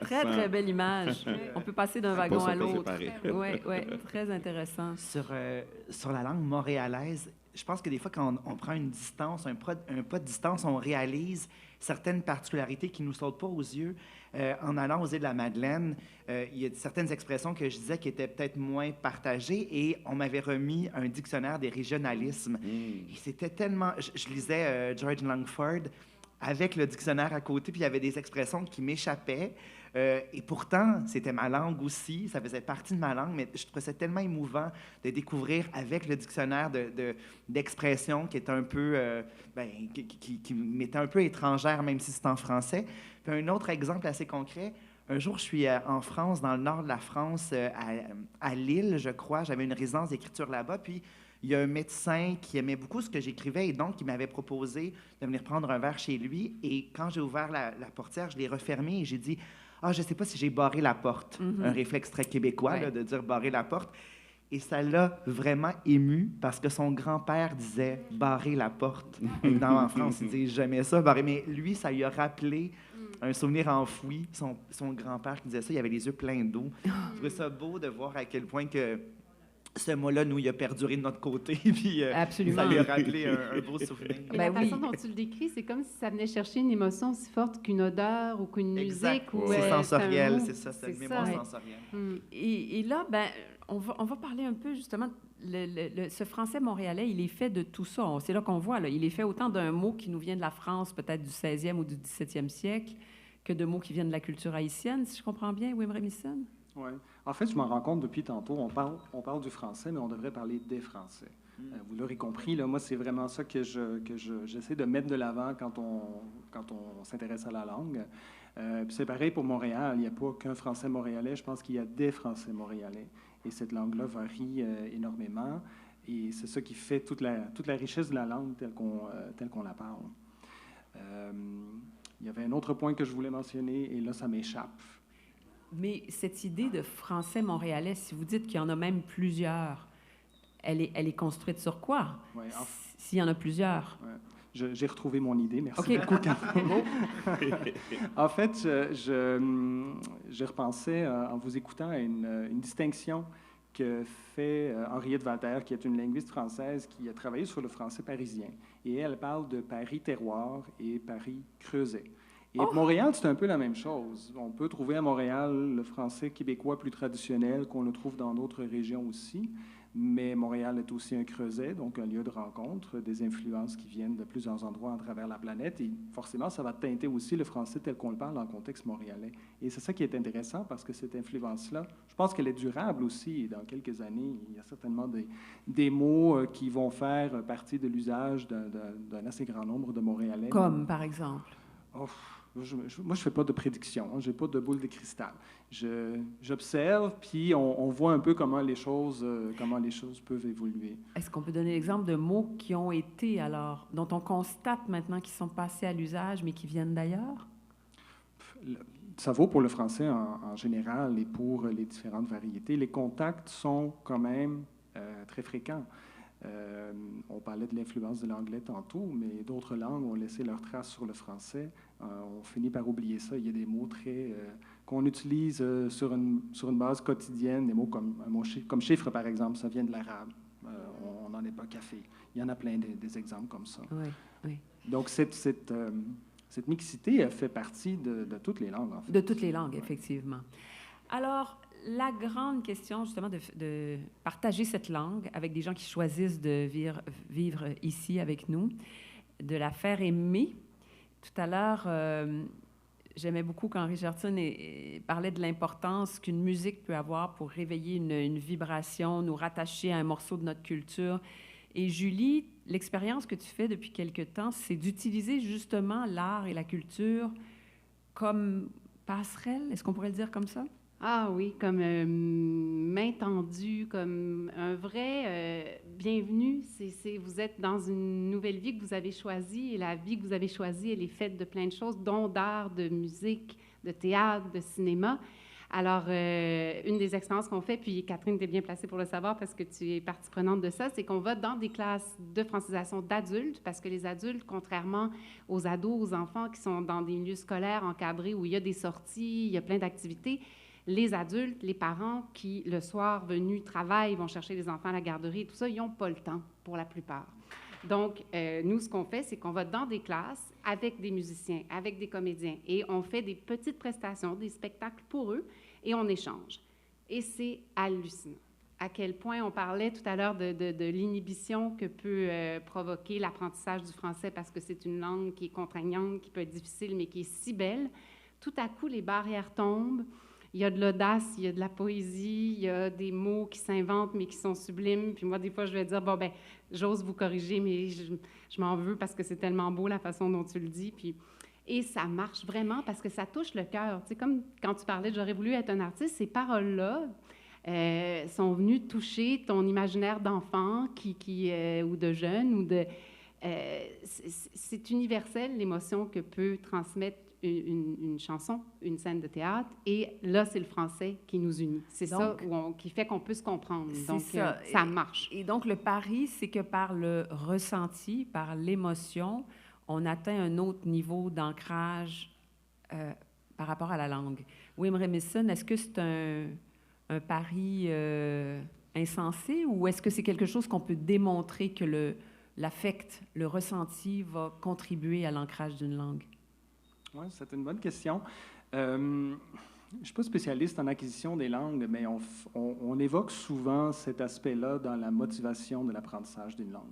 Très belle image. On peut passer d'un wagon à l'autre. Oui, très intéressant. Sur la langue montréalaise, je pense que des fois, quand on prend une distance, un pas de distance, on réalise certaines particularités qui ne nous sautent pas aux yeux. En allant aux îles de la Madeleine, il y a certaines expressions que je disais qui étaient peut-être moins partagées et on m'avait remis un dictionnaire des régionalismes. Et c'était tellement... Je lisais George Langford avec le dictionnaire à côté, puis il y avait des expressions qui m'échappaient. Et pourtant, c'était ma langue aussi, ça faisait partie de ma langue, mais je trouvais ça tellement émouvant de découvrir avec le dictionnaire d'expressions qui est un peu, qui m'était un peu étrangère, même si c'est en français. Puis un autre exemple assez concret, un jour, je suis en France, dans le nord de la France, à Lille, je crois, j'avais une résidence d'écriture là-bas, puis il y a un médecin qui aimait beaucoup ce que j'écrivais et donc il m'avait proposé de venir prendre un verre chez lui. Et quand j'ai ouvert la portière, je l'ai refermée et j'ai dit « Ah, je ne sais pas si j'ai barré la porte. Un réflexe très québécois là, de dire « barrer la porte ». Et ça l'a vraiment ému parce que son grand-père disait « barrer la porte ». Évidemment, en France, ils disent jamais ça, barrer. Mais lui, ça lui a rappelé un souvenir enfoui. Son grand-père qui disait ça, il avait les yeux pleins d'eau. Je trouvais ça beau de voir à quel point que ce mot-là, nous, il a perduré de notre côté, puis Absolument. Ça lui a rappelé un beau souvenir. Et la façon dont tu le décris, c'est comme si ça venait chercher une émotion aussi forte qu'une odeur ou qu'une musique. C'est sensoriel, c'est ça, c'est une mémoire sensorielle. Et là, on va parler un peu, justement, ce français montréalais, il est fait de tout ça. C'est là qu'on voit, là, il est fait autant d'un mot qui nous vient de la France, peut-être du 16e ou du 17e siècle, que de mots qui viennent de la culture haïtienne, si je comprends bien, Wim Remisen? Oui. En fait, je m'en rends compte depuis tantôt. On parle du français, mais on devrait parler des Français. Vous l'aurez compris, là, moi, c'est vraiment ça que j'essaie de mettre de l'avant quand on s'intéresse à la langue. Puis c'est pareil pour Montréal. Il n'y a pas qu'un Français montréalais. Je pense qu'il y a des Français montréalais. Et cette langue-là varie énormément. Et c'est ça qui fait toute la richesse de la langue telle qu'on la parle. Il y avait un autre point que je voulais mentionner, et là, ça m'échappe. Mais cette idée de français montréalais, si vous dites qu'il y en a même plusieurs, elle est construite sur quoi? Ouais, s'il y en a plusieurs. Ouais. J'ai retrouvé mon idée, merci beaucoup, Catherine. En fait, je repensais, en vous écoutant, à une distinction que fait Henriette Walter, qui est une linguiste française qui a travaillé sur le français parisien. Et elle parle de Paris terroir et Paris creuset. Et Montréal, c'est un peu la même chose. On peut trouver à Montréal le français québécois plus traditionnel qu'on le trouve dans d'autres régions aussi. mais Montréal est aussi un creuset, donc un lieu de rencontre, des influences qui viennent de plusieurs endroits à travers la planète, et forcément, ça va teinter aussi le français tel qu'on le parle en contexte montréalais. Et c'est ça qui est intéressant, parce que cette influence-là, je pense qu'elle est durable aussi, et dans quelques années, il y a certainement des mots qui vont faire partie de l'usage d'un assez grand nombre de Montréalais. Comme, par exemple? Oh, moi, je ne fais pas de prédiction, je n'ai pas de boule de cristal. J'observe, puis on voit un peu comment les choses peuvent évoluer. Est-ce qu'on peut donner l'exemple de mots qui ont été, alors, dont on constate maintenant qu'ils sont passés à l'usage, mais qui viennent d'ailleurs? Ça vaut pour le français en général et pour les différentes variétés. Les contacts sont quand même très fréquents. On parlait de l'influence de l'anglais tantôt, mais d'autres langues ont laissé leur trace sur le français. On finit par oublier ça. Il y a des mots qu'on utilise sur une base quotidienne, des mots comme chiffre, par exemple, ça vient de l'arabe. On n'en est pas café. Il y en a plein des exemples comme ça. Oui, oui. Donc, cette mixité elle fait partie de toutes les langues, en fait. De toutes les langues, effectivement. Alors, la grande question, justement, de partager cette langue avec des gens qui choisissent de vivre ici avec nous, de la faire aimer. Tout à l'heure, j'aimais beaucoup quand Richardson parlait de l'importance qu'une musique peut avoir pour réveiller une vibration, nous rattacher à un morceau de notre culture. Et Julie, l'expérience que tu fais depuis quelque temps, c'est d'utiliser justement l'art et la culture comme passerelle, est-ce qu'on pourrait le dire comme ça? Ah oui, comme main tendue, comme un vrai bienvenue. Vous êtes dans une nouvelle vie que vous avez choisie, et la vie que vous avez choisie, elle est faite de plein de choses, dont d'art, de musique, de théâtre, de cinéma. Alors, une des expériences qu'on fait, puis Catherine, tu es bien placée pour le savoir parce que tu es partie prenante de ça, c'est qu'on va dans des classes de francisation d'adultes, parce que les adultes, contrairement aux ados, aux enfants qui sont dans des milieux scolaires encadrés où il y a des sorties, il y a plein d'activités, les adultes, les parents qui, le soir, venus, travaillent, vont chercher les enfants à la garderie et tout ça, ils n'ont pas le temps pour la plupart. Donc, nous, ce qu'on fait, c'est qu'on va dans des classes avec des musiciens, avec des comédiens, et on fait des petites prestations, des spectacles pour eux, et on échange. Et c'est hallucinant. À quel point on parlait tout à l'heure de l'inhibition que peut provoquer l'apprentissage du français, parce que c'est une langue qui est contraignante, qui peut être difficile, mais qui est si belle. Tout à coup, les barrières tombent. Il y a de l'audace, il y a de la poésie, il y a des mots qui s'inventent, mais qui sont sublimes. Puis moi, des fois, je vais dire, bon, ben, j'ose vous corriger, mais je m'en veux parce que c'est tellement beau la façon dont tu le dis. Et ça marche vraiment parce que ça touche le cœur. Tu sais, comme quand tu parlais de « j'aurais voulu être un artiste », ces paroles-là sont venues toucher ton imaginaire d'enfant ou de jeune. C'est universel, l'émotion que peut transmettre une chanson, une scène de théâtre, et là, c'est le français qui nous unit. C'est ça qui fait qu'on peut se comprendre. Donc, ça marche. Et donc, le pari, c'est que par le ressenti, par l'émotion, on atteint un autre niveau d'ancrage par rapport à la langue. Wim Remison, est-ce que c'est un pari insensé, ou est-ce que c'est quelque chose qu'on peut démontrer que l'affect, le ressenti va contribuer à l'ancrage d'une langue? Oui, c'est une bonne question. Je ne suis pas spécialiste en acquisition des langues, mais on évoque souvent cet aspect-là dans la motivation de l'apprentissage d'une langue.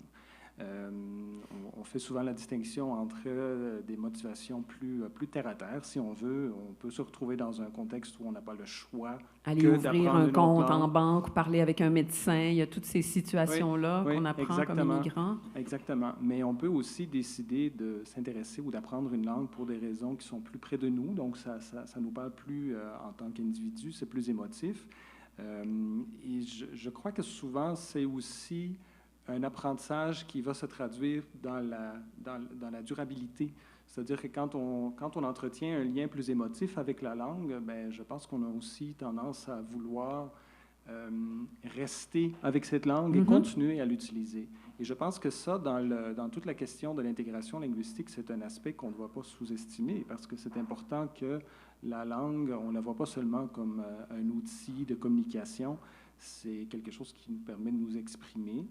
On fait souvent la distinction entre des motivations plus terre-à-terre, si on veut. On peut se retrouver dans un contexte où on n'a pas le choix. Aller ouvrir un compte en banque, parler avec un médecin, il y a toutes ces situations-là qu'on apprend comme immigrant. Exactement. Mais on peut aussi décider de s'intéresser ou d'apprendre une langue pour des raisons qui sont plus près de nous. Donc, ça nous parle plus en tant qu'individu, c'est plus émotif. Et je crois que souvent, c'est aussi un apprentissage qui va se traduire dans la durabilité. C'est-à-dire que quand on entretient un lien plus émotif avec la langue, bien, je pense qu'on a aussi tendance à vouloir rester avec cette langue et continuer à l'utiliser. Et je pense que ça, dans toute la question de l'intégration linguistique, c'est un aspect qu'on ne doit pas sous-estimer, parce que c'est important que la langue, on ne la voit pas seulement comme un outil de communication, c'est quelque chose qui nous permet de nous exprimer.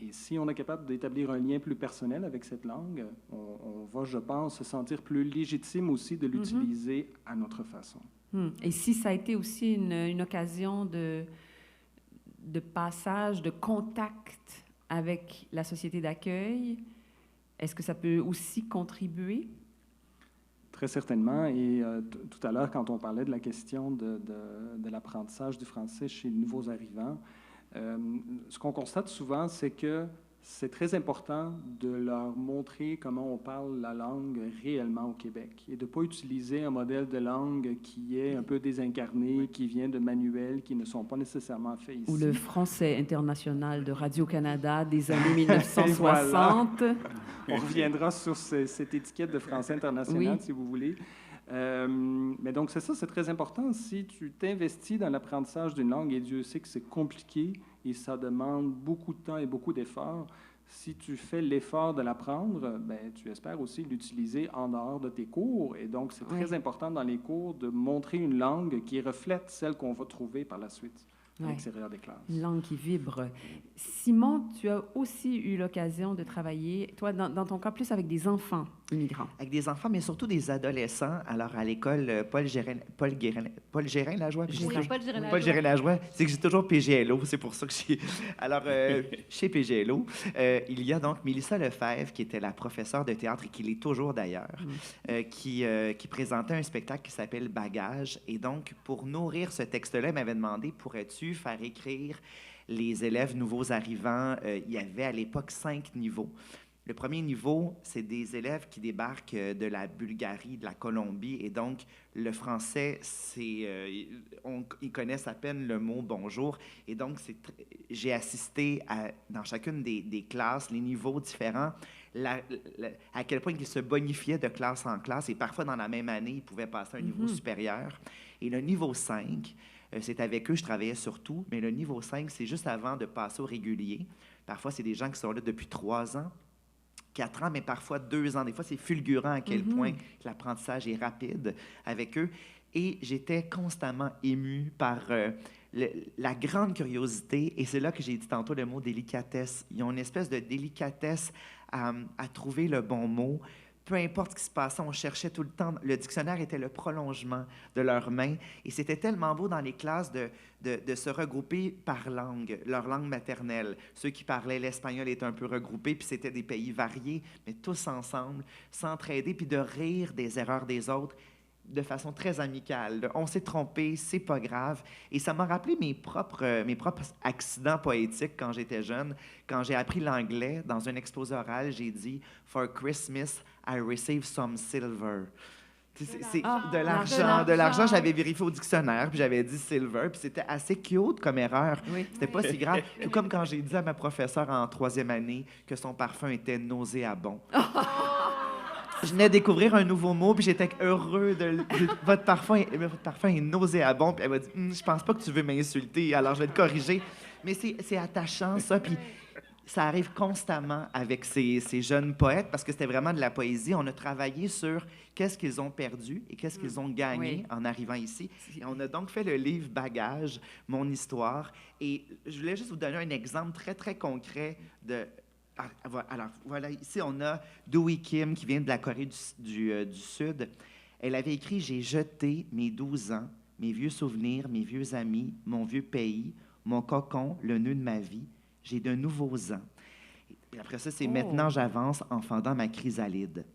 Et si on est capable d'établir un lien plus personnel avec cette langue, on va, je pense, se sentir plus légitime aussi de l'utiliser à notre façon. Et si ça a été aussi une occasion de passage, de contact avec la société d'accueil? Est-ce que ça peut aussi contribuer? Très certainement. Et tout à l'heure, quand on parlait de la question de l'apprentissage du français chez les nouveaux arrivants, ce qu'on constate souvent, c'est que c'est très important de leur montrer comment on parle la langue réellement au Québec et de ne pas utiliser un modèle de langue qui est un peu désincarné, qui vient de manuels qui ne sont pas nécessairement faits ici. Ou le français international de Radio-Canada des années 1960. Voilà. On reviendra sur cette étiquette de français international, si vous voulez. Mais donc, c'est ça, c'est très important. Si tu t'investis dans l'apprentissage d'une langue, et Dieu sait que c'est compliqué et ça demande beaucoup de temps et beaucoup d'efforts, si tu fais l'effort de l'apprendre, ben, tu espères aussi l'utiliser en dehors de tes cours. Et donc, c'est très important dans les cours de montrer une langue qui reflète celle qu'on va trouver par la suite à l'extérieur des classes. Une langue qui vibre. Simon, tu as aussi eu l'occasion de travailler, toi, dans ton cas, plus avec des enfants immigrants. Avec des enfants, mais surtout des adolescents. Alors, à l'école Paul Gérin-Lajoie. Paul Gérin-Lajoie. C'est que j'ai toujours PGLO, c'est pour ça que j'ai... Alors, chez PGLO, il y a donc Mélissa Lefebvre, qui était la professeure de théâtre et qui l'est toujours d'ailleurs, qui présentait un spectacle qui s'appelle Bagage. Et donc, pour nourrir ce texte-là, elle m'avait demandé, pourrais-tu faire écrire les élèves nouveaux arrivants? Il y avait à l'époque 5 niveaux. Le premier niveau, c'est des élèves qui débarquent de la Bulgarie, de la Colombie, et donc le français, ils connaissent à peine le mot « bonjour », et donc j'ai assisté dans chacune des classes, les niveaux différents, à quel point ils se bonifiaient de classe en classe, et parfois dans la même année, ils pouvaient passer à un niveau supérieur. Et le niveau 5, c'est avec eux que je travaillais surtout, mais le niveau 5, c'est juste avant de passer au régulier. Parfois, c'est des gens qui sont là depuis 3 ans, 4 ans, mais parfois 2 ans. Des fois, c'est fulgurant à quel point l'apprentissage est rapide avec eux. Et j'étais constamment ému par la grande curiosité. Et c'est là que j'ai dit tantôt le mot délicatesse. Ils ont une espèce de délicatesse à trouver le bon mot. Peu importe ce qui se passait, on cherchait tout le temps. Le dictionnaire était le prolongement de leurs mains. Et c'était tellement beau dans les classes de se regrouper par langue, leur langue maternelle. Ceux qui parlaient l'espagnol étaient un peu regroupés, puis c'était des pays variés, mais tous ensemble, s'entraider, puis de rire des erreurs des autres de façon très amicale. On s'est trompé, c'est pas grave. Et ça m'a rappelé mes propres accidents poétiques quand j'étais jeune. Quand j'ai appris l'anglais, dans un exposé oral, j'ai dit « For Christmas, I received some silver ». C'est de l'argent. J'avais vérifié au dictionnaire, puis j'avais dit silver, puis c'était assez cute comme erreur. C'était pas si grave. Tout comme quand j'ai dit à ma professeure en 3e année que son parfum était nauséabond. Je venais découvrir un nouveau mot, puis j'étais heureux votre parfum est nauséabond. Puis elle m'a dit je pense pas que tu veux m'insulter, alors je vais te corriger. Mais c'est attachant, ça. Puis ça arrive constamment avec ces jeunes poètes, parce que c'était vraiment de la poésie. On a travaillé sur qu'est-ce qu'ils ont perdu et qu'est-ce qu'ils ont gagné en arrivant ici. Et on a donc fait le livre Bagage, mon histoire. Et je voulais juste vous donner un exemple très, très concret de... Alors, voilà, ici, on a Dewey Kim, qui vient de la Corée du Sud. Elle avait écrit « J'ai jeté mes 12 ans, mes vieux souvenirs, mes vieux amis, mon vieux pays, mon cocon, le nœud de ma vie. J'ai de nouveaux ans. » Et après ça, c'est « Maintenant, j'avance en fendant ma chrysalide. »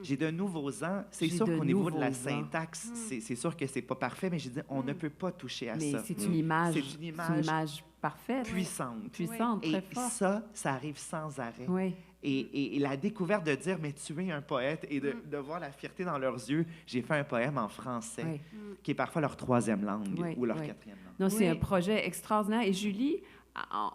J'ai de nouveaux ans. C'est sûr qu'au niveau de la syntaxe, c'est sûr que c'est pas parfait, mais j'ai dit, on ne peut pas toucher à ça. Mais c'est une image. C'est une image parfaite. Puissante. Puissante, très forte. Et ça arrive sans arrêt. Oui. Et la découverte de dire, mais tu es un poète, et de voir la fierté dans leurs yeux. J'ai fait un poème en français, qui est parfois leur 3e langue ou leur 4e langue. Non, c'est un projet extraordinaire. Et Julie,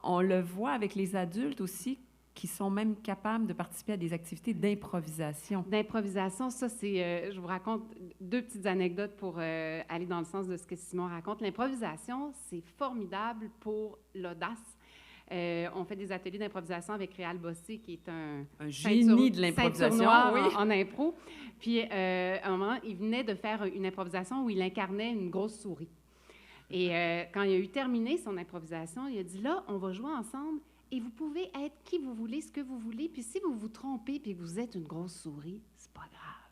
on le voit avec les adultes aussi, qui sont même capables de participer à des activités d'improvisation. D'improvisation, ça, c'est... je vous raconte 2 petites anecdotes pour aller dans le sens de ce que Simon raconte. L'improvisation, c'est formidable pour l'audace. On fait des ateliers d'improvisation avec Réal Bossé, qui est un génie de l'improvisation, en impro. Puis, à un moment, il venait de faire une improvisation où il incarnait une grosse souris. Et quand il a eu terminé son improvisation, il a dit, là, on va jouer ensemble. Et vous pouvez être qui vous voulez, ce que vous voulez. Puis si vous vous trompez puis que vous êtes une grosse souris, c'est pas grave.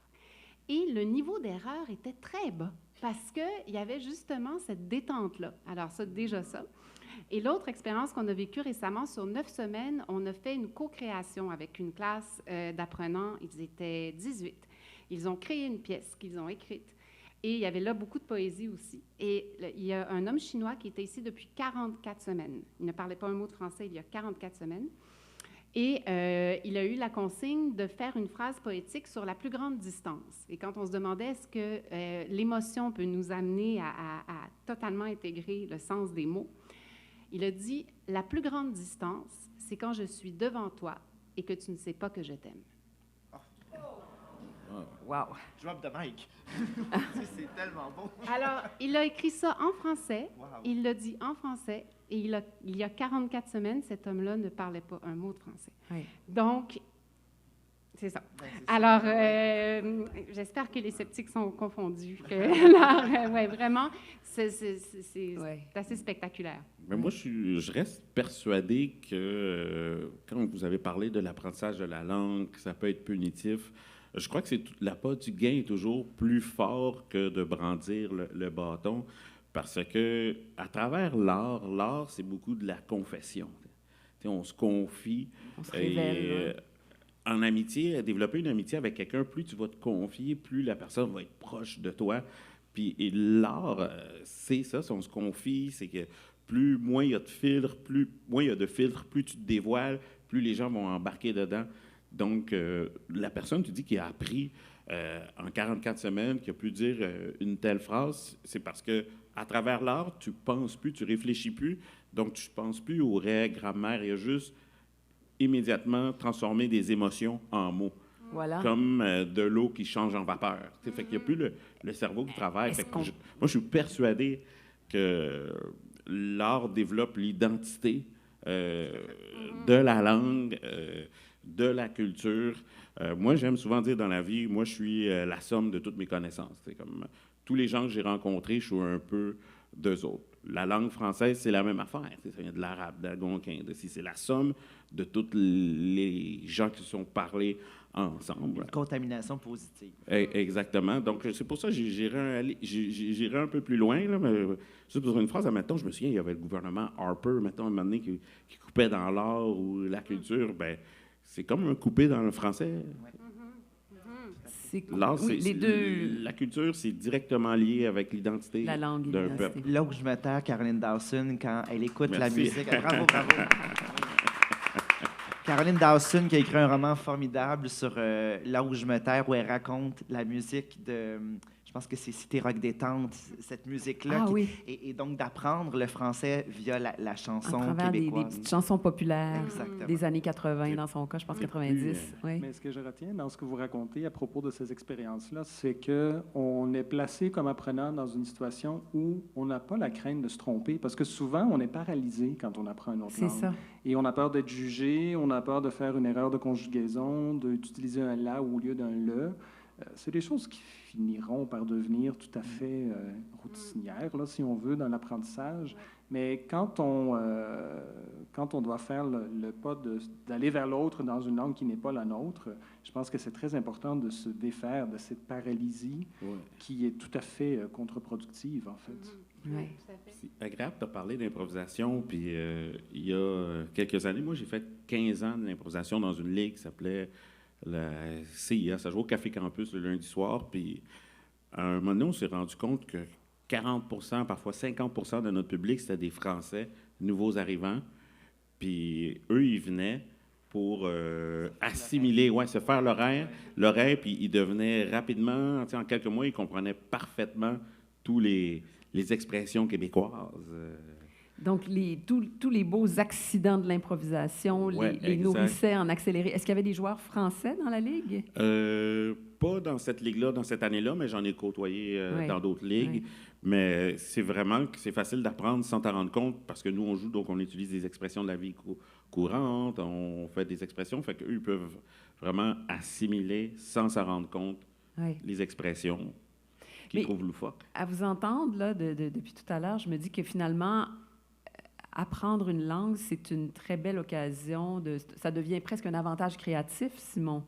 Et le niveau d'erreur était très bas parce qu'il y avait justement cette détente-là. Alors ça, déjà ça. Et l'autre expérience qu'on a vécue récemment, sur 9 semaines, on a fait une co-création avec une classe d'apprenants. Ils étaient 18. Ils ont créé une pièce qu'ils ont écrite. Et il y avait là beaucoup de poésie aussi. Et il y a un homme chinois qui était ici depuis 44 semaines. Il ne parlait pas un mot de français il y a 44 semaines. Et il a eu la consigne de faire une phrase poétique sur la plus grande distance. Et quand on se demandait est-ce que l'émotion peut nous amener à totalement intégrer le sens des mots, il a dit « La plus grande distance, c'est quand je suis devant toi et que tu ne sais pas que je t'aime. » Wow! Drop the mic. C'est tellement beau. Alors, il a écrit ça en français, Wow. il l'a dit en français, et il y a 44 semaines, cet homme-là ne parlait pas un mot de français. Oui. Donc, c'est ça. Ben, c'est Alors, ça. j'espère que les sceptiques sont confondus. Alors, ouais, vraiment, c'est Ouais. assez spectaculaire. Mais moi, je reste persuadé que quand vous avez parlé de l'apprentissage de la langue, que ça peut être punitif, je crois que l'appât du gain est toujours plus fort que de brandir le bâton, parce que à travers l'art, c'est beaucoup de la confession. T'sais, on se confie. On se révèle. En amitié, développer une amitié avec quelqu'un, plus tu vas te confier, plus la personne va être proche de toi. Et l'art, c'est ça, si on se confie, c'est que moins il y a de filtres, plus tu te dévoiles, plus les gens vont embarquer dedans. Donc, la personne, tu dis, qui a appris en 44 semaines, qui a pu dire une telle phrase, c'est parce que à travers l'art, tu penses plus, tu réfléchis plus, donc tu ne penses plus aux règles, grammaire, il y a juste immédiatement transformer des émotions en mots. Voilà. Comme de l'eau qui change en vapeur. T'sais, fait qu'il n'y a plus le cerveau qui travaille. Fait que moi, je suis persuadé que l'art développe l'identité de la langue, de la culture. Moi, j'aime souvent dire dans la vie, moi, je suis la somme de toutes mes connaissances. C'est comme tous les gens que j'ai rencontrés, je suis un peu d'eux autres. La langue française, c'est la même affaire. Ça vient de l'arabe, d'algonquin, c'est la somme de tous les gens qui se sont parlés ensemble. Une contamination positive. Exactement. Donc, c'est pour ça que j'irai un peu plus loin. Là, mais juste pour une phrase, maintenant, je me souviens, il y avait le gouvernement Harper, maintenant, à un moment donné, qui coupait dans l'art ou la culture. Ben, c'est comme un coupé dans le français. C'est cool. L'art, Oui, les deux, la culture, c'est directement lié avec l'identité la langue et d'un l'identité. peuple. Là où je me terre, Caroline Dawson, quand elle écoute la Merci. musique. Bravo, bravo. Caroline Dawson qui a écrit un roman formidable sur Là où je me terre, où elle raconte la musique de... Je pense que c'est Cité Rock Détente, cette musique-là. Ah oui, Et donc d'apprendre le français via la chanson à travers des québécoise. petites chansons populaires Exactement. des années 80, dans son cas, je pense 90. Oui. Mais ce que je retiens dans ce que vous racontez à propos de ces expériences-là, c'est qu'on est placé comme apprenant dans une situation où on n'a pas la crainte de se tromper, parce que souvent, on est paralysé quand on apprend une autre C'est langue. ça. Et on a peur d'être jugé, on a peur de faire une erreur de conjugaison, d'utiliser un « la » au lieu d'un « le ». C'est des choses qui finiront par devenir tout à fait routinières, là, si on veut, dans l'apprentissage. Mais quand on doit faire le pas d'aller vers l'autre dans une langue qui n'est pas la nôtre, je pense que c'est très important de se défaire de cette paralysie qui est tout à fait contre-productive, en fait. Oui. C'est agréable de parler d'improvisation. Puis il y a quelques années, moi, j'ai fait 15 ans d'improvisation dans une ligue qui s'appelait la CIA. Ça jouait au Café Campus le lundi soir. Puis à un moment donné, on s'est rendu compte que 40%, parfois 50% de notre public, c'était des Français, nouveaux arrivants. Puis eux, ils venaient pour assimiler, se faire l'horaire, puis ils devenaient rapidement, en quelques mois, ils comprenaient parfaitement tous les expressions québécoises. Donc, tous les beaux accidents de l'improvisation, Ouais, les exact. nourrissaient en accéléré. Est-ce qu'il y avait des joueurs français dans la Ligue? Pas dans cette ligue-là, dans cette année-là, mais j'en ai côtoyé Ouais. dans d'autres ligues. Ouais. Mais c'est vraiment que c'est facile d'apprendre sans t'en rendre compte, parce que nous, on joue, donc on utilise des expressions de la vie courante, on fait des expressions, fait qu'eux, ils peuvent vraiment assimiler sans s'en rendre compte Oui. les expressions qu'ils Mais- trouvent loufoques. À vous entendre, là, depuis tout à l'heure, je me dis que finalement, apprendre une langue, c'est une très belle occasion. Ça devient presque un avantage créatif, Simon.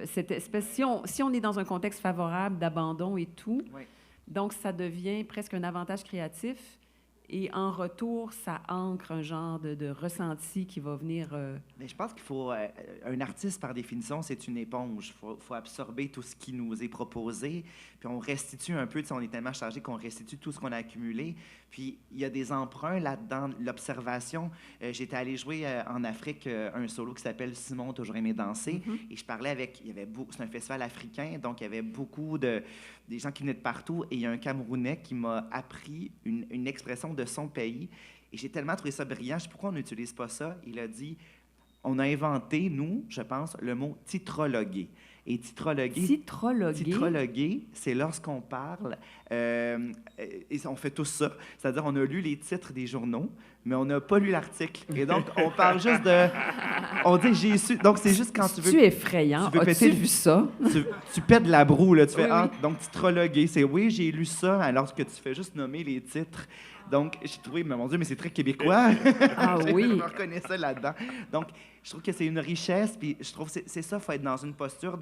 cette espèce... Si on est dans un contexte favorable d'abandon et tout, Oui. donc ça devient presque un avantage créatif. Et en retour, ça ancre un genre de ressenti qui va venir... Mais je pense qu'il faut... un artiste, par définition, c'est une éponge. Il faut absorber tout ce qui nous est proposé, puis on restitue un peu, tu sais, on est tellement chargé qu'on restitue tout ce qu'on a accumulé. Puis il y a des emprunts là-dedans, l'observation. J'étais allé jouer en Afrique un solo qui s'appelle « Simon, toujours aimé danser », et je parlais avec... C'est un festival africain, donc il y avait beaucoup des gens qui venaient de partout, et il y a un Camerounais qui m'a appris une expression de son pays. Et j'ai tellement trouvé ça brillant. Je sais pas pourquoi on n'utilise pas ça. Il a dit, on a inventé, nous, je pense, le mot titrologuer. Et titrologuer, c'est lorsqu'on parle, et on fait tout ça, c'est-à-dire on a lu les titres des journaux, mais on n'a pas lu l'article. Et donc, on parle juste de... On dit, j'ai su... Donc, c'est juste quand tu veux... C'est effrayant. As-tu vu ça? Tu pètes la broue, là. Tu fais, oui. Donc, titrologuer, c'est oui, j'ai lu ça, alors que tu fais juste nommer les titres. Donc, j'ai trouvé, mais mon Dieu, mais c'est très québécois. Ah oui. Je me reconnais ça là-dedans. Donc, je trouve que c'est une richesse, puis je trouve que c'est ça, il faut être dans une posture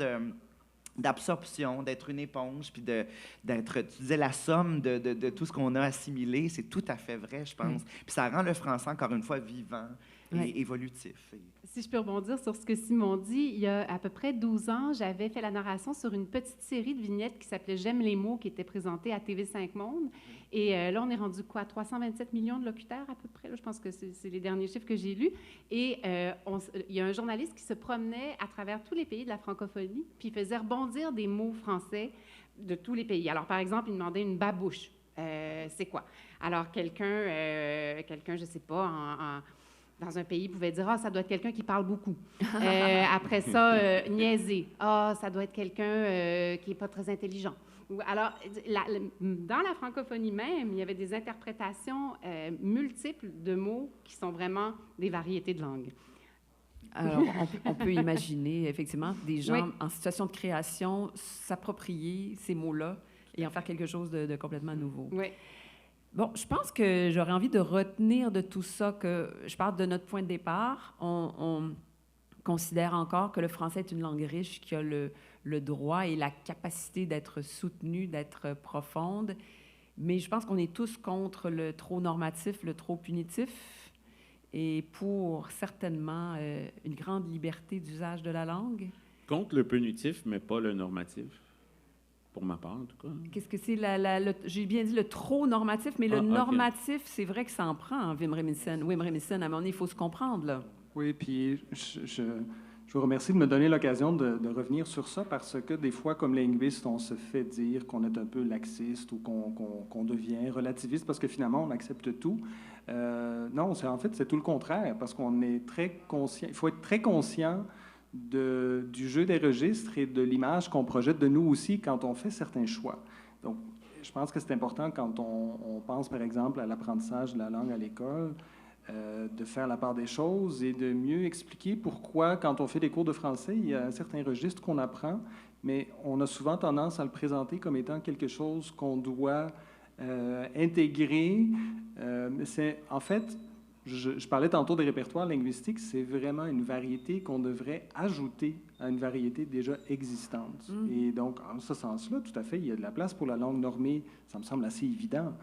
d'absorption, d'être une éponge, puis d'être, tu disais, la somme de tout ce qu'on a assimilé, c'est tout à fait vrai, je pense. Puis ça rend le français, encore une fois, vivant et évolutif. Si je peux rebondir sur ce que Simon dit, il y a à peu près 12 ans, j'avais fait la narration sur une petite série de vignettes qui s'appelait « J'aime les mots » qui était présentée à TV5 Monde. Et là, on est rendu quoi? 327 millions de locuteurs à peu près. Là, je pense que c'est les derniers chiffres que j'ai lus. Et il y a un journaliste qui se promenait à travers tous les pays de la francophonie, puis il faisait rebondir des mots français de tous les pays. Alors, par exemple, il demandait une babouche. C'est quoi? Alors, quelqu'un, je ne sais pas, dans un pays, pouvait dire « Ah, ça doit être quelqu'un qui parle beaucoup. » Après ça, niaiser. « Ah, ça doit être quelqu'un qui n'est pas très intelligent. » Alors, dans la francophonie même, il y avait des interprétations multiples de mots qui sont vraiment des variétés de langue. Alors, on peut imaginer, effectivement, des gens en situation de création s'approprier ces mots-là et en faire quelque chose de complètement nouveau. Oui. Bon, je pense que j'aurais envie de retenir de tout ça que je parle de notre point de départ. On considère encore que le français est une langue riche qui a le droit et la capacité d'être soutenue, d'être profonde. Mais je pense qu'on est tous contre le trop normatif, le trop punitif, et pour certainement une grande liberté d'usage de la langue. Contre le punitif, mais pas le normatif. Pour ma part, en tout cas. Qu'est-ce que c'est? J'ai bien dit le trop normatif, mais le normatif, c'est vrai que ça en prend, hein, Wim Remilson. À un moment donné, il faut se comprendre, là. Oui, puis je vous remercie de me donner l'occasion de revenir sur ça, parce que des fois, comme linguiste, on se fait dire qu'on est un peu laxiste ou qu'on devient relativiste, parce que finalement, on accepte tout. Non, en fait, c'est tout le contraire, parce qu'on est très conscient. Il faut être très conscient du jeu des registres et de l'image qu'on projette de nous aussi quand on fait certains choix. Donc, je pense que c'est important quand on pense, par exemple, à l'apprentissage de la langue à l'école, de faire la part des choses et de mieux expliquer pourquoi, quand on fait des cours de français, il y a certains registres qu'on apprend, mais on a souvent tendance à le présenter comme étant quelque chose qu'on doit intégrer. En fait, je parlais tantôt des répertoires linguistiques, c'est vraiment une variété qu'on devrait ajouter à une variété déjà existante. Et donc, en ce sens-là, tout à fait, il y a de la place pour la langue normée, ça me semble assez évident.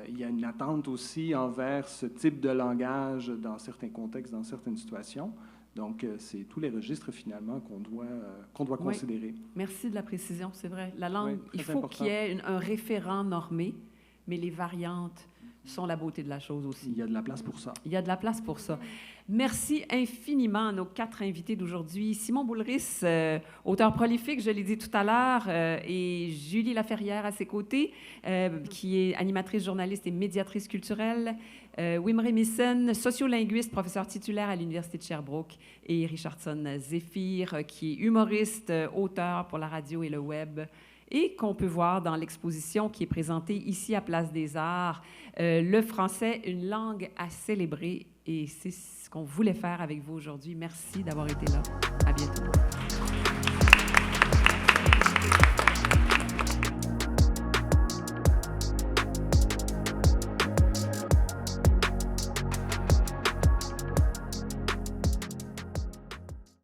Il y a une attente aussi envers ce type de langage dans certains contextes, dans certaines situations. Donc, c'est tous les registres, finalement, qu'on doit considérer. Merci de la précision, c'est vrai. La langue, il faut important. qu'il y ait un référent normé, mais les variantes sont la beauté de la chose aussi. Il y a de la place pour ça. Il y a de la place pour ça. Merci infiniment à nos 4 invités d'aujourd'hui. Simon Boulris, auteur prolifique, je l'ai dit tout à l'heure, et Julie Laferrière à ses côtés, qui est animatrice, journaliste et médiatrice culturelle. Wim Remilson, sociolinguiste, professeur titulaire à l'Université de Sherbrooke. Et Richardson Zéphir, qui est humoriste, auteur pour la radio et le web, et qu'on peut voir dans l'exposition qui est présentée ici à Place des Arts, Le français, une langue à célébrer. Et c'est ce qu'on voulait faire avec vous aujourd'hui. Merci d'avoir été là. À bientôt.